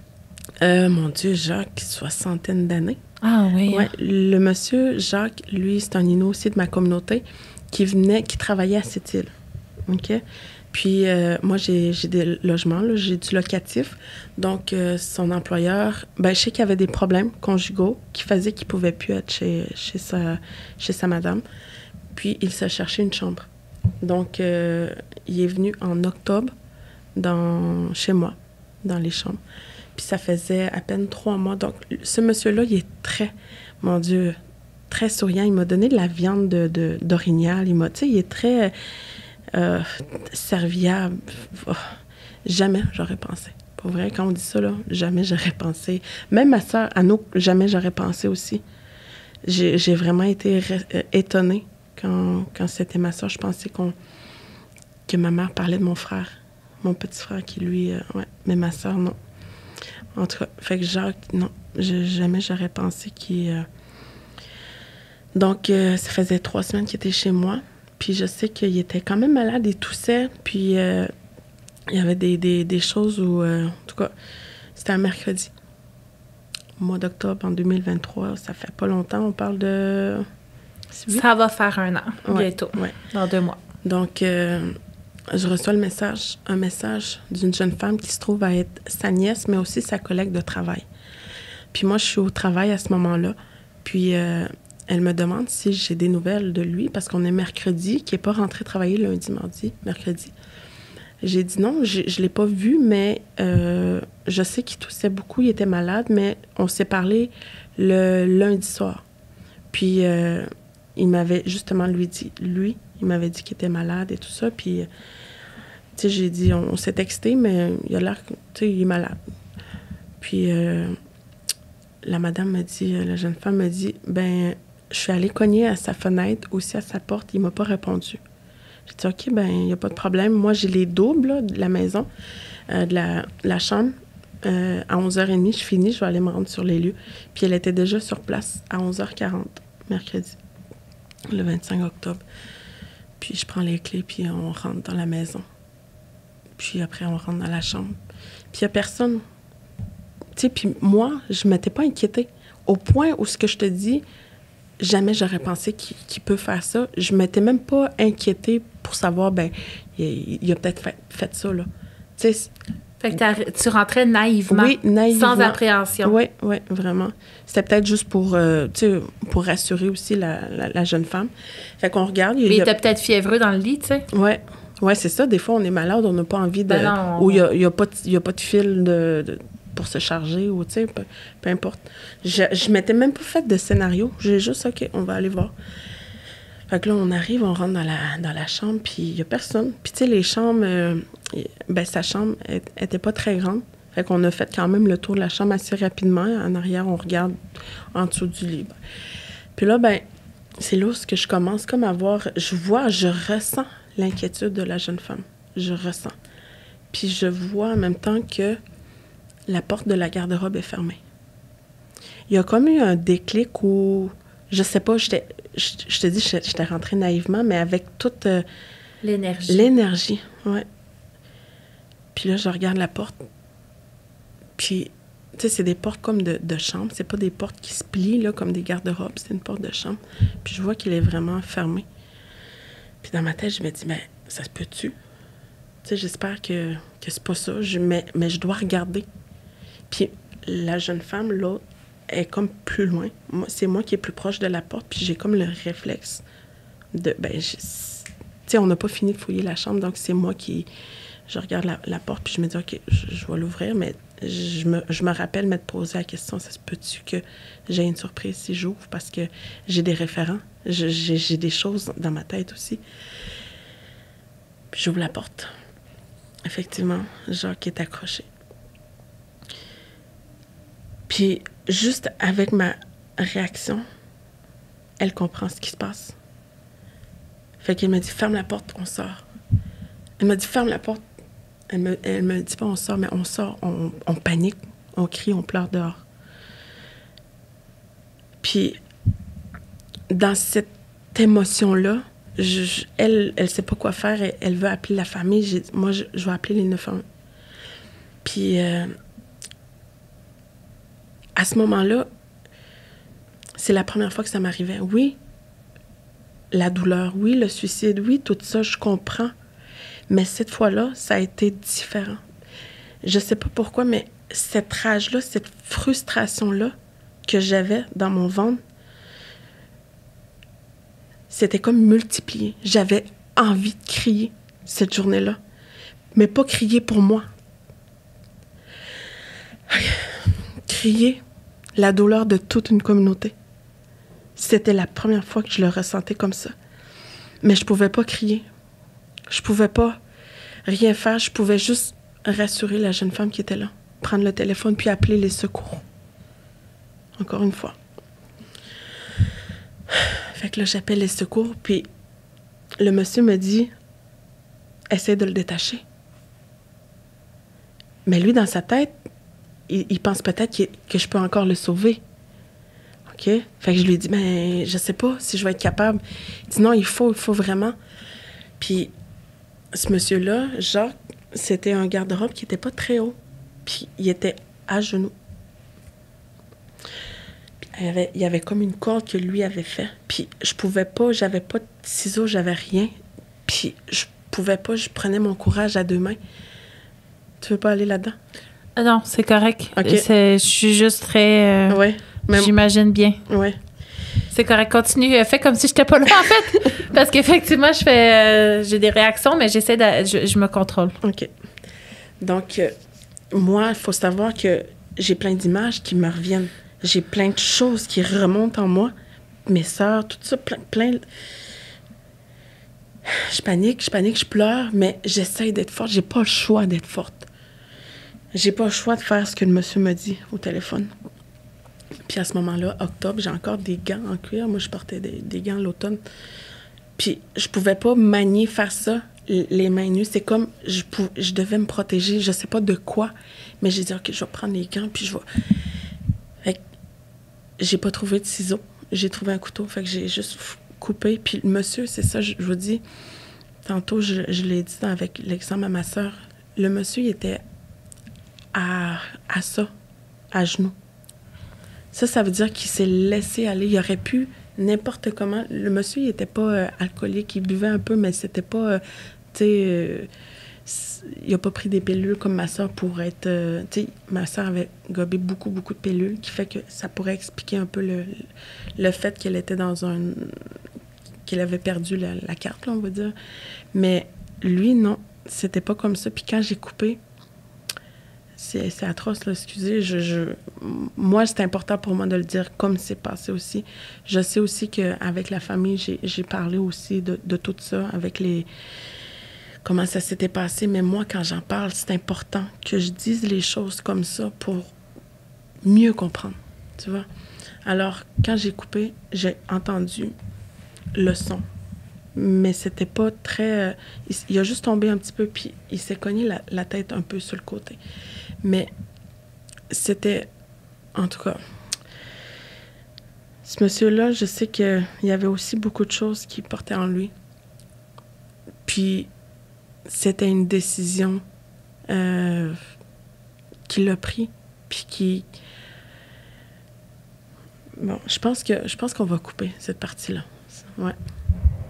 Mon Dieu, Jacques, 60aine d'années. Ah oui. Ouais, le monsieur Jacques, lui, c'est un Innu aussi de ma communauté qui travaillait à cette île. OK? Puis, moi, j'ai des logements, là, j'ai du locatif. Donc, son employeur, je sais qu'il y avait des problèmes conjugaux qui faisaient qu'il ne pouvait plus être chez sa madame. Puis, il s'est cherché une chambre. Donc, il est venu en octobre chez moi, dans les chambres. Puis ça faisait à peine 3 mois. Donc, ce monsieur-là, il est très, mon Dieu, très souriant. Il m'a donné de la viande d'orignal. Il est très serviable. Oh, jamais j'aurais pensé. Pour vrai, quand on dit ça, là, jamais j'aurais pensé. Même ma sœur, Anno, jamais j'aurais pensé aussi. J'ai vraiment été étonnée quand c'était ma sœur. Je pensais que ma mère parlait de mon frère, mon petit frère qui, lui, mais ma sœur, non. En tout cas, fait que Jacques, non, jamais j'aurais pensé qu'il... Donc, ça faisait 3 semaines qu'il était chez moi. Puis je sais qu'il était quand même malade, il toussait. Puis il y avait des choses où... en tout cas, c'était un mercredi. mois d'octobre en 2023. Ça fait pas longtemps. On parle de... Ça va faire 1 an, Ouais, bientôt, ouais. dans 2 mois. Donc, je reçois un message d'une jeune femme qui se trouve à être sa nièce, mais aussi sa collègue de travail. Puis moi, je suis au travail à ce moment-là. Puis elle me demande si j'ai des nouvelles de lui, parce qu'on est mercredi, qui n'est pas rentré travailler lundi, mardi, mercredi. J'ai dit non, je ne l'ai pas vu, mais je sais qu'il toussait beaucoup, il était malade, mais on s'est parlé le lundi soir. Puis il m'avait justement, il m'avait dit qu'il était malade et tout ça. Puis, tu sais, j'ai dit, on s'est texté, mais il a l'air, tu sais, il est malade. Puis la madame me dit, la jeune femme me dit, ben, je suis allée cogner à sa fenêtre, aussi à sa porte, il m'a pas répondu. J'ai dit, OK, ben, il n'y a pas de problème. Moi, j'ai les doubles là, de la maison, de la chambre. À 11h30, je finis, je vais aller me rendre sur les lieux. Puis elle était déjà sur place à 11h40, mercredi, le 25 octobre. Puis je prends les clés, puis on rentre dans la maison. Puis après, on rentre dans la chambre. Puis il n'y a personne. Tu sais, puis moi, je ne m'étais pas inquiétée. Au point où ce que je te dis, jamais j'aurais pensé qu'il peut faire ça. Je ne m'étais même pas inquiétée pour savoir, ben il a peut-être fait ça, là. Tu sais... Fait que tu rentrais naïvement, oui, naïvement. Sans appréhension. Oui, oui, vraiment. C'était peut-être juste pour, tu sais, pour rassurer aussi la jeune femme. Fait qu'on regarde. Il était peut-être fiévreux dans le lit, tu sais. Oui, ouais, c'est ça. Des fois, on est malade, on n'a pas envie de... Ben non, ou il n'y a pas de fil pour se charger, ou tu sais, peu importe. Je m'étais même pas fait de scénario. J'ai juste, OK, on va aller voir. Fait que là, on arrive, on rentre dans la chambre, puis il n'y a personne. Puis tu sais, les chambres, ben sa chambre était pas très grande. Fait qu'on a fait quand même le tour de la chambre assez rapidement. En arrière, on regarde en dessous du lit. Puis là, ben c'est là où je commence comme à voir... Je ressens l'inquiétude de la jeune femme. Je ressens. Puis je vois en même temps que la porte de la garde-robe est fermée. Il y a comme eu un déclic où... Je sais pas, je te dis, j'étais rentrée naïvement, mais avec toute... l'énergie. L'énergie, oui. Puis là, je regarde la porte. Puis, tu sais, c'est des portes comme de chambre. C'est pas des portes qui se plient, là, comme des garde-robes. C'est une porte de chambre. Puis je vois qu'il est vraiment fermé. Puis dans ma tête, je me dis, mais ça se peut-tu? Tu sais, j'espère que c'est pas ça. Mais je dois regarder. Puis la jeune femme, l'autre, est comme plus loin. C'est moi qui est plus proche de la porte, puis j'ai comme le réflexe de... Ben, tu sais, on n'a pas fini de fouiller la chambre, donc c'est moi qui... Je regarde la porte, puis je me dis, OK, je vais l'ouvrir, mais je me rappelle m'être posé la question, ça se peut-tu que j'ai une surprise si j'ouvre, parce que j'ai des référents, j'ai des choses dans ma tête aussi. Puis j'ouvre la porte. Effectivement, Jacques est accroché. Puis, juste avec ma réaction, elle comprend ce qui se passe. Fait qu'elle me dit, ferme la porte, on sort. Elle m'a dit, ferme la porte. Elle me dit pas, on sort, mais on sort, on panique, on crie, on pleure dehors. Puis, dans cette émotion-là, elle sait pas quoi faire, elle veut appeler la famille. J'ai dit, moi, je vais appeler les 911. Puis... à ce moment-là, c'est la première fois que ça m'arrivait. Oui, la douleur, oui, le suicide, oui, tout ça, je comprends. Mais cette fois-là, ça a été différent. Je sais pas pourquoi, mais cette rage-là, cette frustration-là que j'avais dans mon ventre, c'était comme multiplié. J'avais envie de crier cette journée-là, mais pas crier pour moi. Crier la douleur de toute une communauté. C'était la première fois que je le ressentais comme ça. Mais je pouvais pas crier. Je pouvais pas rien faire. Je pouvais juste rassurer la jeune femme qui était là. Prendre le téléphone puis appeler les secours. Encore une fois. Fait que là, j'appelle les secours puis le monsieur me dit « Essaie de le détacher. » Mais lui, dans sa tête, il pense peut-être que je peux encore le sauver. OK? Fait que je lui dis, ben, je sais pas si je vais être capable. Il dit, non, il faut vraiment. Puis, ce monsieur-là, Jacques, c'était un garde-robe qui était pas très haut. Puis, il était à genoux. il y avait comme une corde que lui avait fait. Puis je pouvais pas, j'avais pas de ciseaux, j'avais rien. Puis je pouvais pas, je prenais mon courage à 2 mains. Tu veux pas aller là-dedans? Non, c'est correct. OK. Je suis juste très... Ouais. Même... J'imagine bien. Ouais. C'est correct. Continue. Fais comme si j'étais pas là, en fait. Parce qu'effectivement, j'ai des réactions, mais j'essaie je me contrôle. OK. Donc, moi, il faut savoir que j'ai plein d'images qui me reviennent. J'ai plein de choses qui remontent en moi. Mes sœurs, tout ça, plein... Je panique, je pleure, mais j'essaie d'être forte. J'ai pas le choix d'être forte. J'ai pas le choix de faire ce que le monsieur me dit au téléphone. Puis à ce moment-là, octobre, j'ai encore des gants en cuir. Moi, je portais des gants l'automne. Puis je pouvais pas manier, faire ça, les mains nues. C'est comme, je devais me protéger, je sais pas de quoi, mais j'ai dit, OK, je vais prendre les gants, puis je vais... Fait que j'ai pas trouvé de ciseaux. J'ai trouvé un couteau, fait que j'ai juste coupé. Puis le monsieur, c'est ça, je vous dis, tantôt, je l'ai dit avec l'exemple à ma soeur, le monsieur, il était à ça, à genoux. Ça veut dire qu'il s'est laissé aller. Il aurait pu n'importe comment. Le monsieur, il était pas alcoolique. Il buvait un peu, mais c'était pas... tu sais... il a pas pris des pilules comme ma soeur pour être... tu sais, ma soeur avait gobé beaucoup de pilules, qui fait que ça pourrait expliquer un peu le fait qu'elle était dans un... qu'elle avait perdu la carte, là, on va dire. Mais lui, non. C'était pas comme ça. Puis quand j'ai coupé... C'est atroce, là, excusez. Moi, c'est important pour moi de le dire comme c'est passé aussi. Je sais aussi qu'avec la famille, j'ai parlé aussi de tout ça, avec comment ça s'était passé. Mais moi, quand j'en parle, c'est important que je dise les choses comme ça pour mieux comprendre, tu vois. Alors, quand j'ai coupé, j'ai entendu le son. Mais c'était pas très... il a juste tombé un petit peu, puis il s'est cogné la tête un peu sur le côté. Mais c'était... En tout cas, ce monsieur-là, je sais qu'il y avait aussi beaucoup de choses qui portaient en lui. Puis, c'était une décision qu'il a prise, puis qui... Bon, je pense qu'on va couper cette partie-là. Ouais.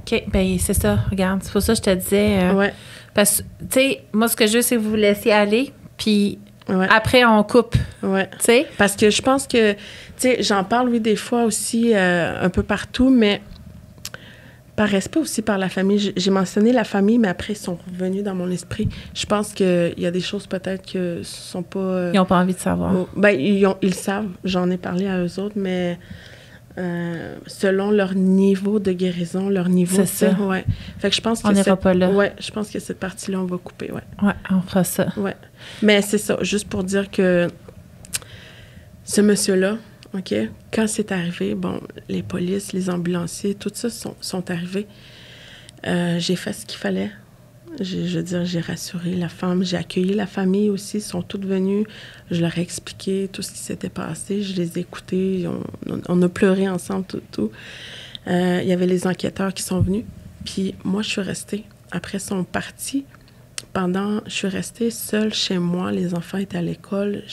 OK, bien, c'est ça. Regarde, c'est pour ça que je te disais... Ouais. Parce que, tu sais, moi, ce que je veux, c'est que vous vous laissiez aller, puis ouais. Après, on coupe. Ouais. Tu sais? Parce que je pense que, tu sais, j'en parle, oui, des fois aussi, un peu partout, mais par respect aussi par la famille. J'ai mentionné la famille, mais après, ils sont revenus dans mon esprit. Je pense qu'il y a des choses peut-être que sont pas... ils n'ont pas envie de savoir. Ben, ils savent. J'en ai parlé à eux autres, mais... selon leur niveau de guérison, leur niveau... C'est ça. Ouais. Fait que je pense que... On n'ira pas là. Ouais, je pense que cette partie-là, on va couper, ouais. Ouais, on fera ça. Ouais. Mais c'est ça, juste pour dire que ce monsieur-là, OK, quand c'est arrivé, bon, les polices, les ambulanciers, tout ça sont arrivés. J'ai fait ce qu'il fallait. Je veux dire, j'ai rassuré la femme, j'ai accueilli la famille aussi, ils sont toutes venues. Je leur ai expliqué tout ce qui s'était passé, je les ai écoutés, on a pleuré ensemble, tout. Il y avait les enquêteurs qui sont venus, puis moi, je suis restée. Après, ils sont partis. Je suis restée seule chez moi, les enfants étaient à l'école,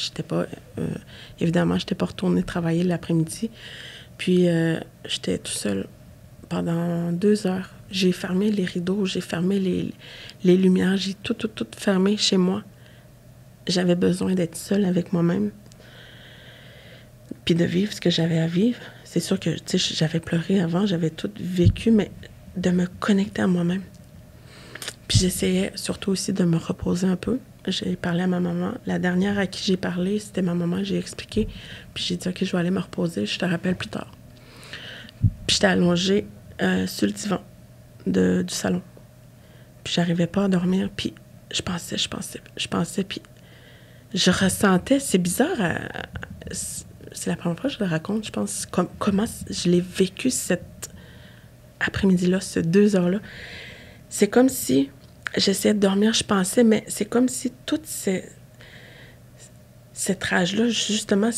évidemment, j'étais pas retournée travailler l'après-midi, puis j'étais tout seule pendant 2 heures. J'ai fermé les rideaux, j'ai fermé les lumières, j'ai tout fermé chez moi. J'avais besoin d'être seule avec moi-même, puis de vivre ce que j'avais à vivre. C'est sûr que, tu sais, j'avais pleuré avant, j'avais tout vécu, mais de me connecter à moi-même. Puis j'essayais surtout aussi de me reposer un peu. J'ai parlé à ma maman. La dernière à qui j'ai parlé, c'était ma maman, j'ai expliqué. Puis j'ai dit, OK, je vais aller me reposer, je te rappelle plus tard. Puis j'étais allongée sur le divan du salon. Puis j'arrivais pas à dormir. Puis je pensais, puis je ressentais, c'est bizarre, c'est la première fois que je le raconte, je pense, comment je l'ai vécu cet après-midi-là, ces 2 heures-là. C'est comme si j'essayais de dormir, je pensais, mais c'est comme si toute cette rage-là, justement,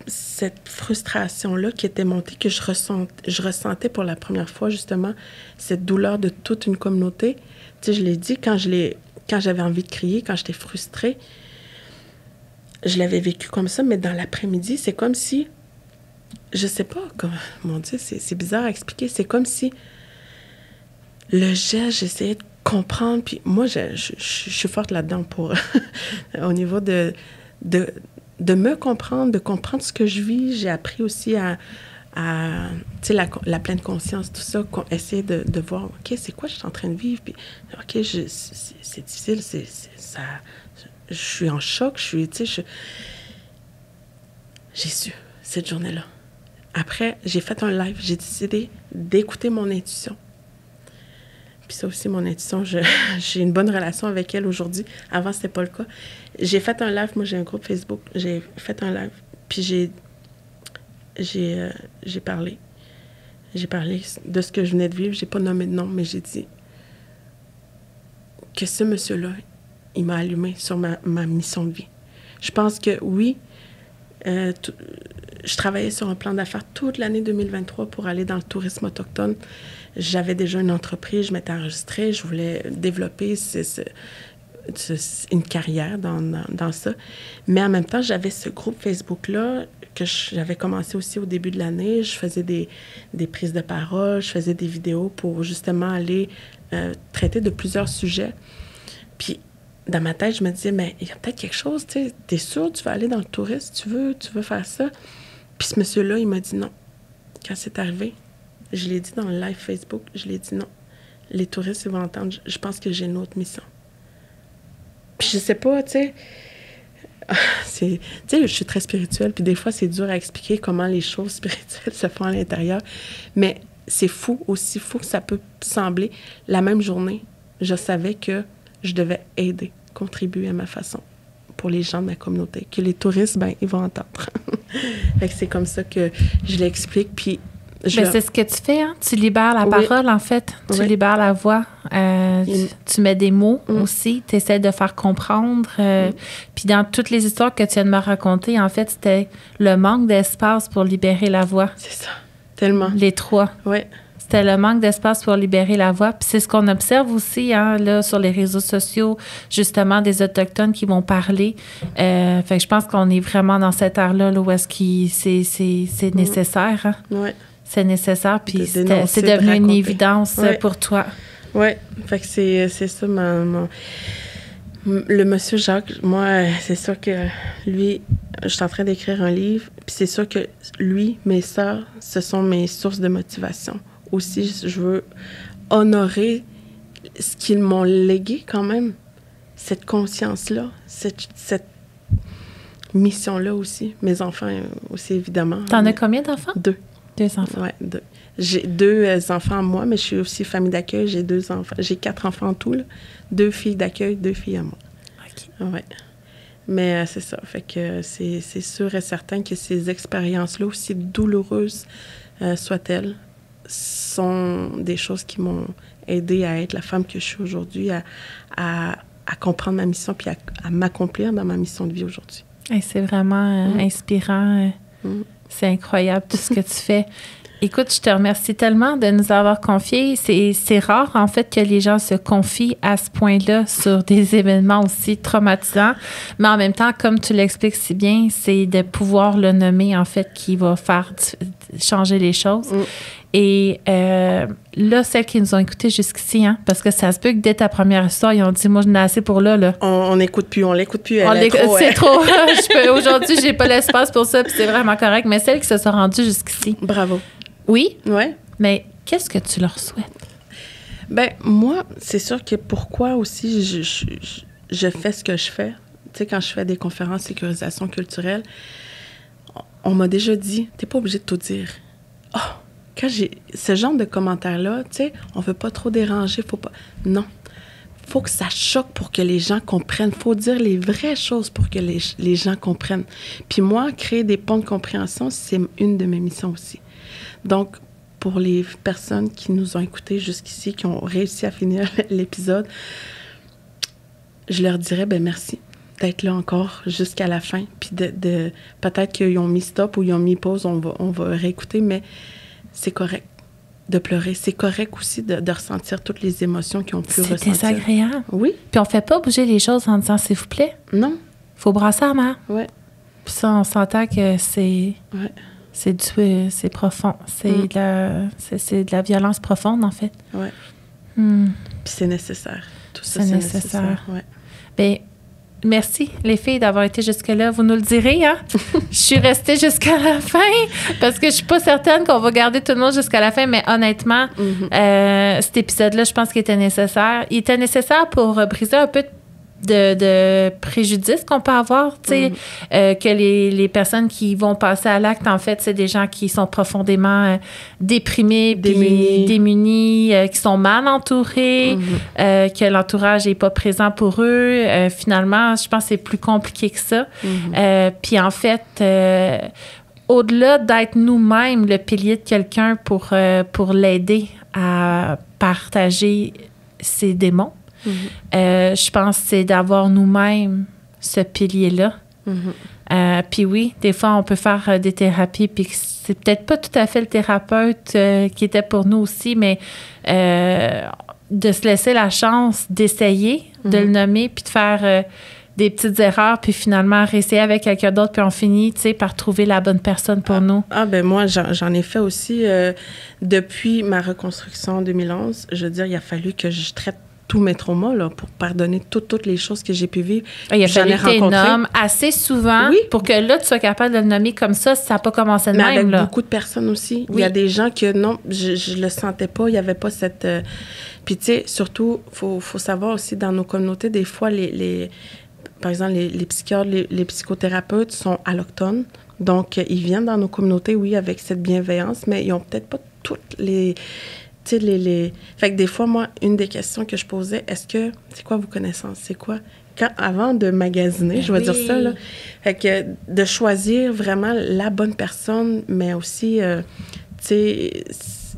cette frustration-là qui était montée, que je ressentais pour la première fois, justement, cette douleur de toute une communauté. Tu sais, je l'ai dit, quand j'avais envie de crier, quand j'étais frustrée, je l'avais vécu comme ça, mais dans l'après-midi, c'est comme si je sais pas, mon Dieu, c'est bizarre à expliquer. C'est comme si le geste, j'essayais de comprendre, puis moi, je suis forte là-dedans pour, au niveau de me comprendre, de comprendre ce que je vis. J'ai appris aussi à tu sais, la pleine conscience, tout ça, essayer de voir, OK, c'est quoi je suis en train de vivre, puis OK, c'est difficile, ça, je suis en choc, tu sais, j'ai su cette journée-là. Après, j'ai fait un live, j'ai décidé d'écouter mon intuition. Puis ça aussi, mon intuition, j'ai une bonne relation avec elle aujourd'hui. Avant, c'était pas le cas. J'ai fait un live, moi j'ai un groupe Facebook, j'ai fait un live, puis j'ai parlé. J'ai parlé de ce que je venais de vivre. J'ai pas nommé de nom, mais j'ai dit que ce monsieur-là, il m'a allumé sur ma mission de vie. Je pense que oui, je travaillais sur un plan d'affaires toute l'année 2023 pour aller dans le tourisme autochtone. J'avais déjà une entreprise, je m'étais enregistrée, je voulais développer une carrière dans ça. Mais en même temps, j'avais ce groupe Facebook-là que j'avais commencé aussi au début de l'année. Je faisais des prises de parole, je faisais des vidéos pour justement aller traiter de plusieurs sujets. Puis, dans ma tête, je me disais, mais il y a peut-être quelque chose, tu sais, t'es sûr, tu veux aller dans le tourisme, tu veux faire ça? Puis ce monsieur-là, il m'a dit non. Quand c'est arrivé, je l'ai dit dans le live Facebook, je l'ai dit non. Les touristes, ils vont entendre, je pense que j'ai une autre mission. Puis je sais pas, tu sais, je suis très spirituelle, puis des fois, c'est dur à expliquer comment les choses spirituelles se font à l'intérieur. Mais c'est fou, aussi fou que ça peut sembler. La même journée, je savais que je devais aider, contribuer à ma façon pour les gens de ma communauté. Que les touristes, ben ils vont entendre. Fait que c'est comme ça que je l'explique, puis c'est ce que tu fais, hein? Tu libères la parole, en fait. Tu libères la voix. Tu mets des mots aussi. Tu essaies de faire comprendre. Puis dans toutes les histoires que tu viens de me raconter, en fait, c'était le manque d'espace pour libérer la voix. C'est ça. Tellement. Les trois. Oui. C'était le manque d'espace pour libérer la voix. Puis c'est ce qu'on observe aussi, hein, là, sur les réseaux sociaux, justement, des Autochtones qui vont parler. Fait que je pense qu'on est vraiment dans cette ère-là, là, où est-ce que c'est nécessaire. Hein? Oui. C'est nécessaire, puis c'est devenu une évidence pour toi. Oui, fait que c'est ça, le monsieur Jacques, moi, c'est sûr que lui, je suis en train d'écrire un livre, puis c'est sûr que lui, mes sœurs, ce sont mes sources de motivation. Aussi, je veux honorer ce qu'ils m'ont légué quand même, cette conscience-là, cette mission-là aussi. Mes enfants aussi, évidemment. T'en as combien d'enfants? 2. 2 enfants. Oui, 2. J'ai 2 enfants moi, mais je suis aussi famille d'accueil. J'ai 2 enfants. J'ai 4 enfants en tout, là. 2 filles d'accueil, 2 filles à moi. OK. Oui. Mais c'est ça. Fait que c'est sûr et certain que ces expériences-là, aussi douloureuses soient-elles, sont des choses qui m'ont aidée à être la femme que je suis aujourd'hui, à comprendre ma mission puis à m'accomplir dans ma mission de vie aujourd'hui. Et c'est vraiment inspirant. C'est incroyable tout ce que tu fais. Écoute, je te remercie tellement de nous avoir confié. C'est rare, en fait, que les gens se confient à ce point-là sur des événements aussi traumatisants. Mais en même temps, comme tu l'expliques si bien, c'est de pouvoir le nommer, en fait, qui va faire changer les choses. Et là, celles qui nous ont écoutés jusqu'ici, hein, parce que ça se peut que dès ta première histoire, ils ont dit, moi, je n'ai assez pour là. On l'écoute plus, on l'écoute plus. C'est trop. Aujourd'hui, j'ai pas l'espace pour ça, puis c'est vraiment correct. Mais celles qui se sont rendues jusqu'ici. Bravo. Oui? Oui. Mais qu'est-ce que tu leur souhaites? Ben moi, c'est sûr que pourquoi aussi je fais ce que je fais. Tu sais, quand je fais des conférences de sécurisation culturelle, on m'a déjà dit, t'es pas obligé de tout dire. Oh, quand j'ai ce genre de commentaires-là, tu sais, on veut pas trop déranger, faut pas... Non. Faut que ça choque pour que les gens comprennent. Faut dire les vraies choses pour que les gens comprennent. Puis moi, créer des ponts de compréhension, c'est une de mes missions aussi. Donc, pour les personnes qui nous ont écoutés jusqu'ici, qui ont réussi à finir l'épisode, je leur dirais, ben merci d'être là encore jusqu'à la fin. Puis peut-être qu'ils ont mis stop ou ils ont mis pause, on va réécouter, mais c'est correct de pleurer. C'est correct aussi de ressentir toutes les émotions qu'ils ont pu ressentir. C'est désagréable. Oui. Puis on fait pas bouger les choses en disant, s'il vous plaît. Non. Faut brasser la main. Oui. Puis ça, on s'entend que c'est... Oui. c'est profond. C'est de la violence profonde, en fait. Oui. Mm. Puis c'est nécessaire. Tout ça, C'est c'est nécessaire. nécessaire. Ouais. Bien, merci, les filles, d'avoir été jusque-là. Vous nous le direz, hein? Je suis restée jusqu'à la fin parce que je suis pas certaine qu'on va garder tout le monde jusqu'à la fin, mais honnêtement, cet épisode-là, je pense qu'il était nécessaire. Il était nécessaire pour briser un peu de préjudice qu'on peut avoir, tu sais, que les personnes qui vont passer à l'acte, en fait, c'est des gens qui sont profondément déprimés, démunis, qui sont mal entourés, que l'entourage n'est pas présent pour eux. Finalement, je pense que c'est plus compliqué que ça. Puis en fait, au-delà d'être nous-mêmes le pilier de quelqu'un pour l'aider à partager ses démons, je pense que c'est d'avoir nous-mêmes ce pilier-là. Puis oui, des fois, on peut faire des thérapies, puis c'est peut-être pas tout à fait le thérapeute qui était pour nous aussi, mais de se laisser la chance d'essayer, de le nommer, puis de faire des petites erreurs, puis finalement réessayer avec quelqu'un d'autre, puis on finit, tu sais, par trouver la bonne personne pour nous. Ah, ben moi, j'en ai fait aussi depuis ma reconstruction en 2011. Je veux dire, il a fallu que je traite tous mes traumas là, pour pardonner toutes les choses que j'ai pu vivre. Il a fallu que tu nommes assez souvent pour que là, tu sois capable de le nommer comme ça si ça n'a pas commencé de mais même. Avec là. beaucoup de personnes aussi. Oui. Il y a des gens que non, je le sentais pas, il n'y avait pas cette... Puis tu sais, surtout, faut savoir aussi dans nos communautés, des fois, par exemple, les psychiatres, les psychothérapeutes sont allochtones. Donc, ils viennent dans nos communautés, oui, avec cette bienveillance, mais ils n'ont peut-être pas toutes les... Fait que des fois, moi, une des questions que je posais, c'est quoi vos connaissances? C'est quoi? Avant de magasiner, je vais dire ça, là. Fait que de choisir vraiment la bonne personne, mais aussi,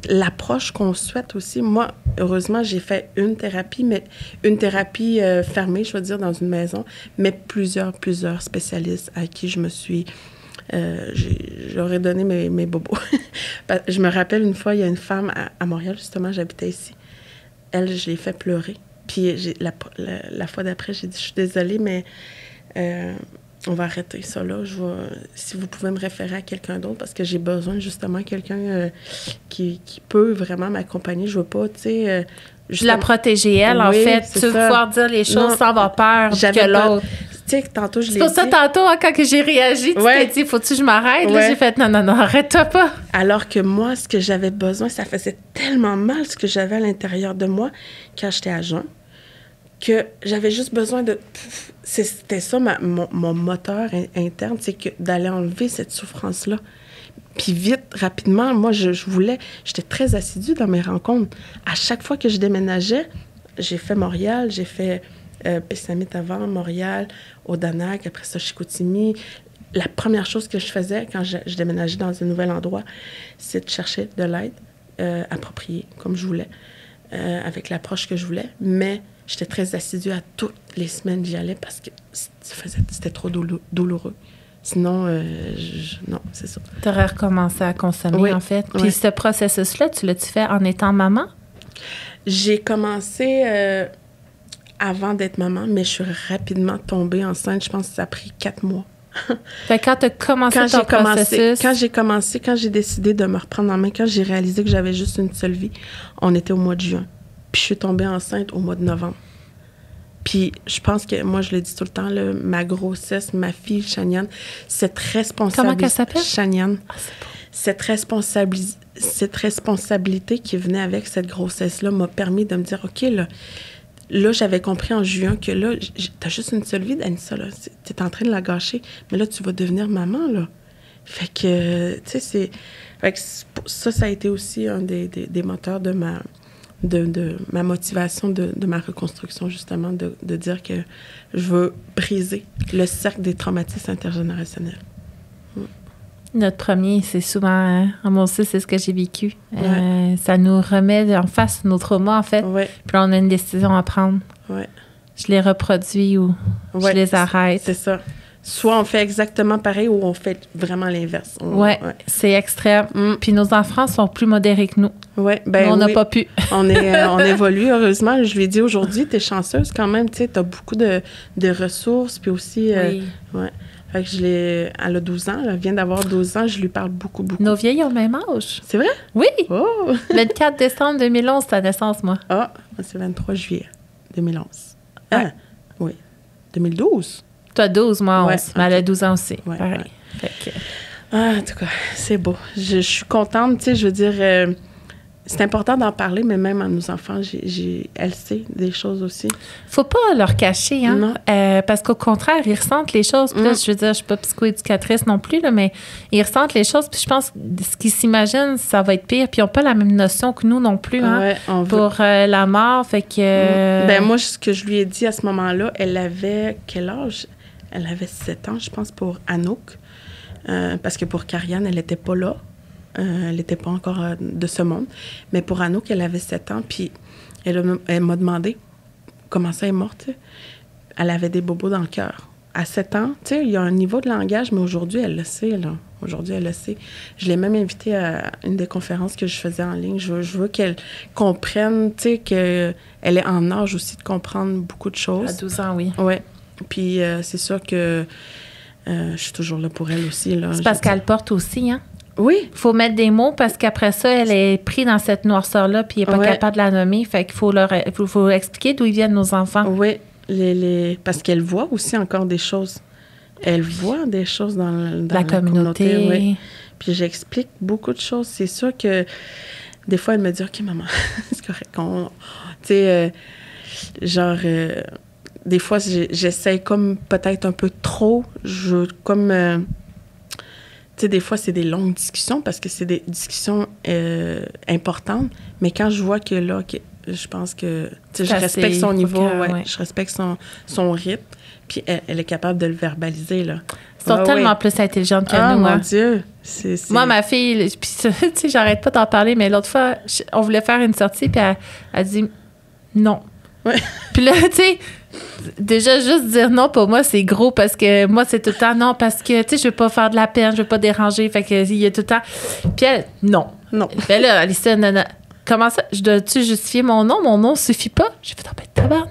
l'approche qu'on souhaite aussi. Moi, heureusement, j'ai fait une thérapie, mais une thérapie fermée, je veux dire, dans une maison, mais plusieurs spécialistes à qui je me suis... j'aurais donné mes bobos. Je me rappelle une fois, il y a une femme à Montréal, justement, j'habitais ici. Elle, je l'ai fait pleurer. Puis la fois d'après, j'ai dit, je suis désolée, mais on va arrêter ça là. Si vous pouvez me référer à quelqu'un d'autre, parce que j'ai besoin justement de quelqu'un qui peut vraiment m'accompagner. Je veux pas, tu sais... la protéger, elle, en fait. Tu veux pouvoir dire les choses sans avoir peur que l'autre. Tu sais, tantôt, je l'ai dit. C'est pour ça, tantôt, hein, quand j'ai réagi, tu t'es dit, faut-tu que je m'arrête? Là, j'ai fait, non, arrête-toi pas. Alors que moi, ce que j'avais besoin, ça faisait tellement mal, ce que j'avais à l'intérieur de moi, quand j'étais à jeun, que j'avais juste besoin de... C'était ça, mon moteur interne, c'est que d'aller enlever cette souffrance-là. Puis vite, rapidement, moi, j'étais très assidue dans mes rencontres. À chaque fois que je déménageais, j'ai fait Montréal, j'ai fait Pessamit avant, Montréal, Odanak, après ça, Chicoutimi. La première chose que je faisais quand je déménageais dans un nouvel endroit, c'est de chercher de l'aide appropriée, comme je voulais, avec l'approche que je voulais. Mais j'étais très assidue à toutes les semaines, j'y allais parce que c'était trop douloureux. Sinon, non, c'est ça. Tu aurais recommencé à consommer, en fait. Puis ce processus-là, tu l'as-tu fait en étant maman? J'ai commencé avant d'être maman, mais je suis rapidement tombée enceinte. Je pense que ça a pris 4 mois. Fait que quand tu as commencé ton processus... Quand j'ai décidé de me reprendre en main, quand j'ai réalisé que j'avais juste une seule vie, on était au mois de juin. Puis je suis tombée enceinte au mois de novembre. Puis je pense que, moi, je le dis tout le temps, là, ma grossesse, ma fille, Chaniane, cette responsabilité... Comment qu'elle s'appelle? Chaniane. Ah, c'est bon. Cette responsabilité qui venait avec cette grossesse-là m'a permis de me dire, OK, là, j'avais compris en juin que là, t'as juste une seule vie, Danissa, là. T'es en train de la gâcher, mais là, tu vas devenir maman, là. Fait que, tu sais, ça a été aussi un des moteurs de ma motivation de ma reconstruction, justement, de dire que je veux briser le cercle des traumatismes intergénérationnels. Notre premier, c'est souvent... moi aussi, c'est ce que j'ai vécu. Ça nous remet en face nos traumas, en fait. Puis là, on a une décision à prendre. Je les reproduis ou je les arrête. C'est ça. Soit on fait exactement pareil ou on fait vraiment l'inverse. C'est extrême. Puis nos enfants sont plus modérés que nous. Ben on n'a pas pu. on évolue, heureusement. Je lui ai dit aujourd'hui, t'es chanceuse quand même. Tu sais, t'as beaucoup de ressources. Puis aussi... Fait que elle a 12 ans, elle vient d'avoir 12 ans, je lui parle beaucoup, beaucoup. Nos vieilles ont le même âge. C'est vrai? Oui! Oh! 24 décembre 2011, ta naissance, moi. Ah, c'est 23 juillet 2011. Ouais. Ah, oui. 2012? Toi, 12, moi, 11. Ouais, Mais elle a ok. 12 ans aussi. Ouais, Pareil. ouais. Fait que, Ah, en tout cas, c'est beau. Je suis contente, tu sais, je veux dire, c'est important d'en parler, mais même à nos enfants, elle sait des choses aussi. faut pas leur cacher, hein? Non. Parce qu'au contraire, ils ressentent les choses. Puis là, je veux dire, je suis pas psychoéducatrice non plus, là, mais ils ressentent les choses. Puis je pense que ce qu'ils s'imaginent, ça va être pire. Puis ils n'ont pas la même notion que nous non plus, hein? Ouais, on veut. Pour la mort. Fait que. Ben moi, ce que je lui ai dit à ce moment-là, elle avait quel âge? Elle avait 7 ans, je pense, pour Anouk. Parce que pour Karianne, elle n'était pas là. Elle n'était pas encore de ce monde. Mais pour Anouk, elle avait 7 ans. Puis elle m'a demandé comment ça est morte. Tu sais. Elle avait des bobos dans le cœur. À 7 ans, tu sais, il y a un niveau de langage, mais aujourd'hui, elle le sait. Là. Aujourd'hui, elle le sait. Je l'ai même invitée à une des conférences que je faisais en ligne. Je veux qu'elle comprenne, tu sais, qu'elle est en âge aussi de comprendre beaucoup de choses. À 12 ans, oui. Oui. Puis c'est sûr que je suis toujours là pour elle aussi. Là. C'est parce qu'elle porte aussi, hein? Oui. Il faut mettre des mots parce qu'après ça, elle est prise dans cette noirceur-là puis elle n'est pas Ouais. capable de la nommer. Fait qu'il faut expliquer d'où ils viennent nos enfants. Oui. Parce qu'elle voit aussi encore des choses. Elle voit des choses dans La communauté. Oui. Puis j'explique beaucoup de choses. C'est sûr que des fois, elle me dit « OK, maman, c'est correct. » Tu sais, des fois, j'essaie comme peut-être un peu trop. Tu sais, des fois, c'est des longues discussions parce que c'est des discussions importantes. Mais quand je vois que là, je pense que tu sais, je respecte son niveau, ouais. Je respecte son rythme. Puis elle est capable de le verbaliser, là. Ils sont tellement plus intelligentes que nous. Mon hein. Dieu! Moi, ma fille, puis tu sais, j'arrête pas d'en parler, mais l'autre fois, on voulait faire une sortie, puis elle dit non. Ouais. Puis là, tu sais, déjà, juste dire non pour moi, c'est gros parce que moi, c'est tout le temps non parce que, tu sais, je veux pas faire de la peine, je veux pas déranger. Fait que, il y a tout le temps. Puis elle, non. Non. Ben là, Alicia, non. Comment ça? Je dois-tu justifier mon nom? Mon nom suffit pas? J'ai fait, tabarnak.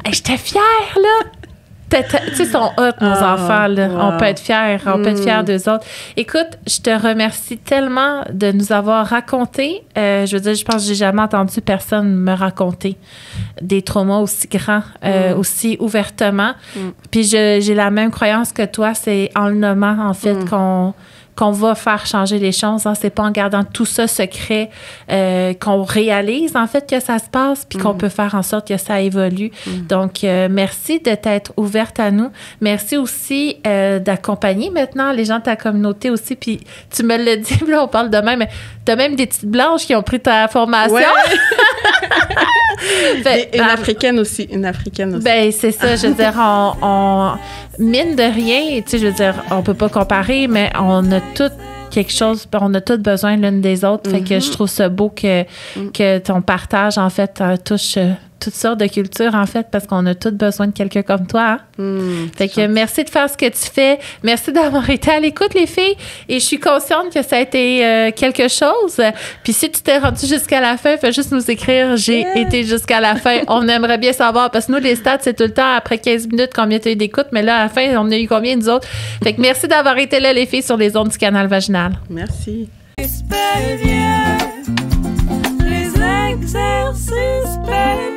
Hey, j'étais fière, là. Tu sais, ils sont hot, nos enfants, là. Wow. On peut être fiers. On peut être fiers d'eux autres. Écoute, je te remercie tellement de nous avoir raconté. Je veux dire, je pense que j'ai jamais entendu personne me raconter des traumas aussi grands, aussi ouvertement. Puis j'ai la même croyance que toi, c'est en le nommant, en fait, qu'on va faire changer les choses. Hein. C'est pas en gardant tout ça secret qu'on réalise, en fait, que ça se passe puis qu'on peut faire en sorte que ça évolue. Donc, merci de t'être ouverte à nous. Merci aussi d'accompagner maintenant les gens de ta communauté aussi. Puis, tu me l'as dit, là, on parle de même, mais t'as même des petites blanches qui ont pris ta formation. Ouais. Fait, Une africaine aussi. Ben, c'est ça. Je veux dire, on mine de rien, tu sais, je veux dire, on peut pas comparer, mais on a tout quelque chose, on a tous besoin l'une des autres. Fait que je trouve ça beau que ton partage, en fait, touche toutes sortes de cultures, en fait, parce qu'on a tous besoin de quelqu'un comme toi. Hein? Fait que merci de faire ce que tu fais. Merci d'avoir été à l'écoute, les filles. Et je suis consciente que ça a été quelque chose. Puis si tu t'es rendu jusqu'à la fin, fais juste nous écrire « J'ai été jusqu'à la fin ». On aimerait bien savoir, parce que nous, les stats, c'est tout le temps après 15 minutes combien tu as eu d'écoute, mais là, à la fin, on a eu combien, nous autres? Fait que merci d'avoir été là, les filles, sur les ondes du Canal Vaginal. Merci. Les exercices péniens.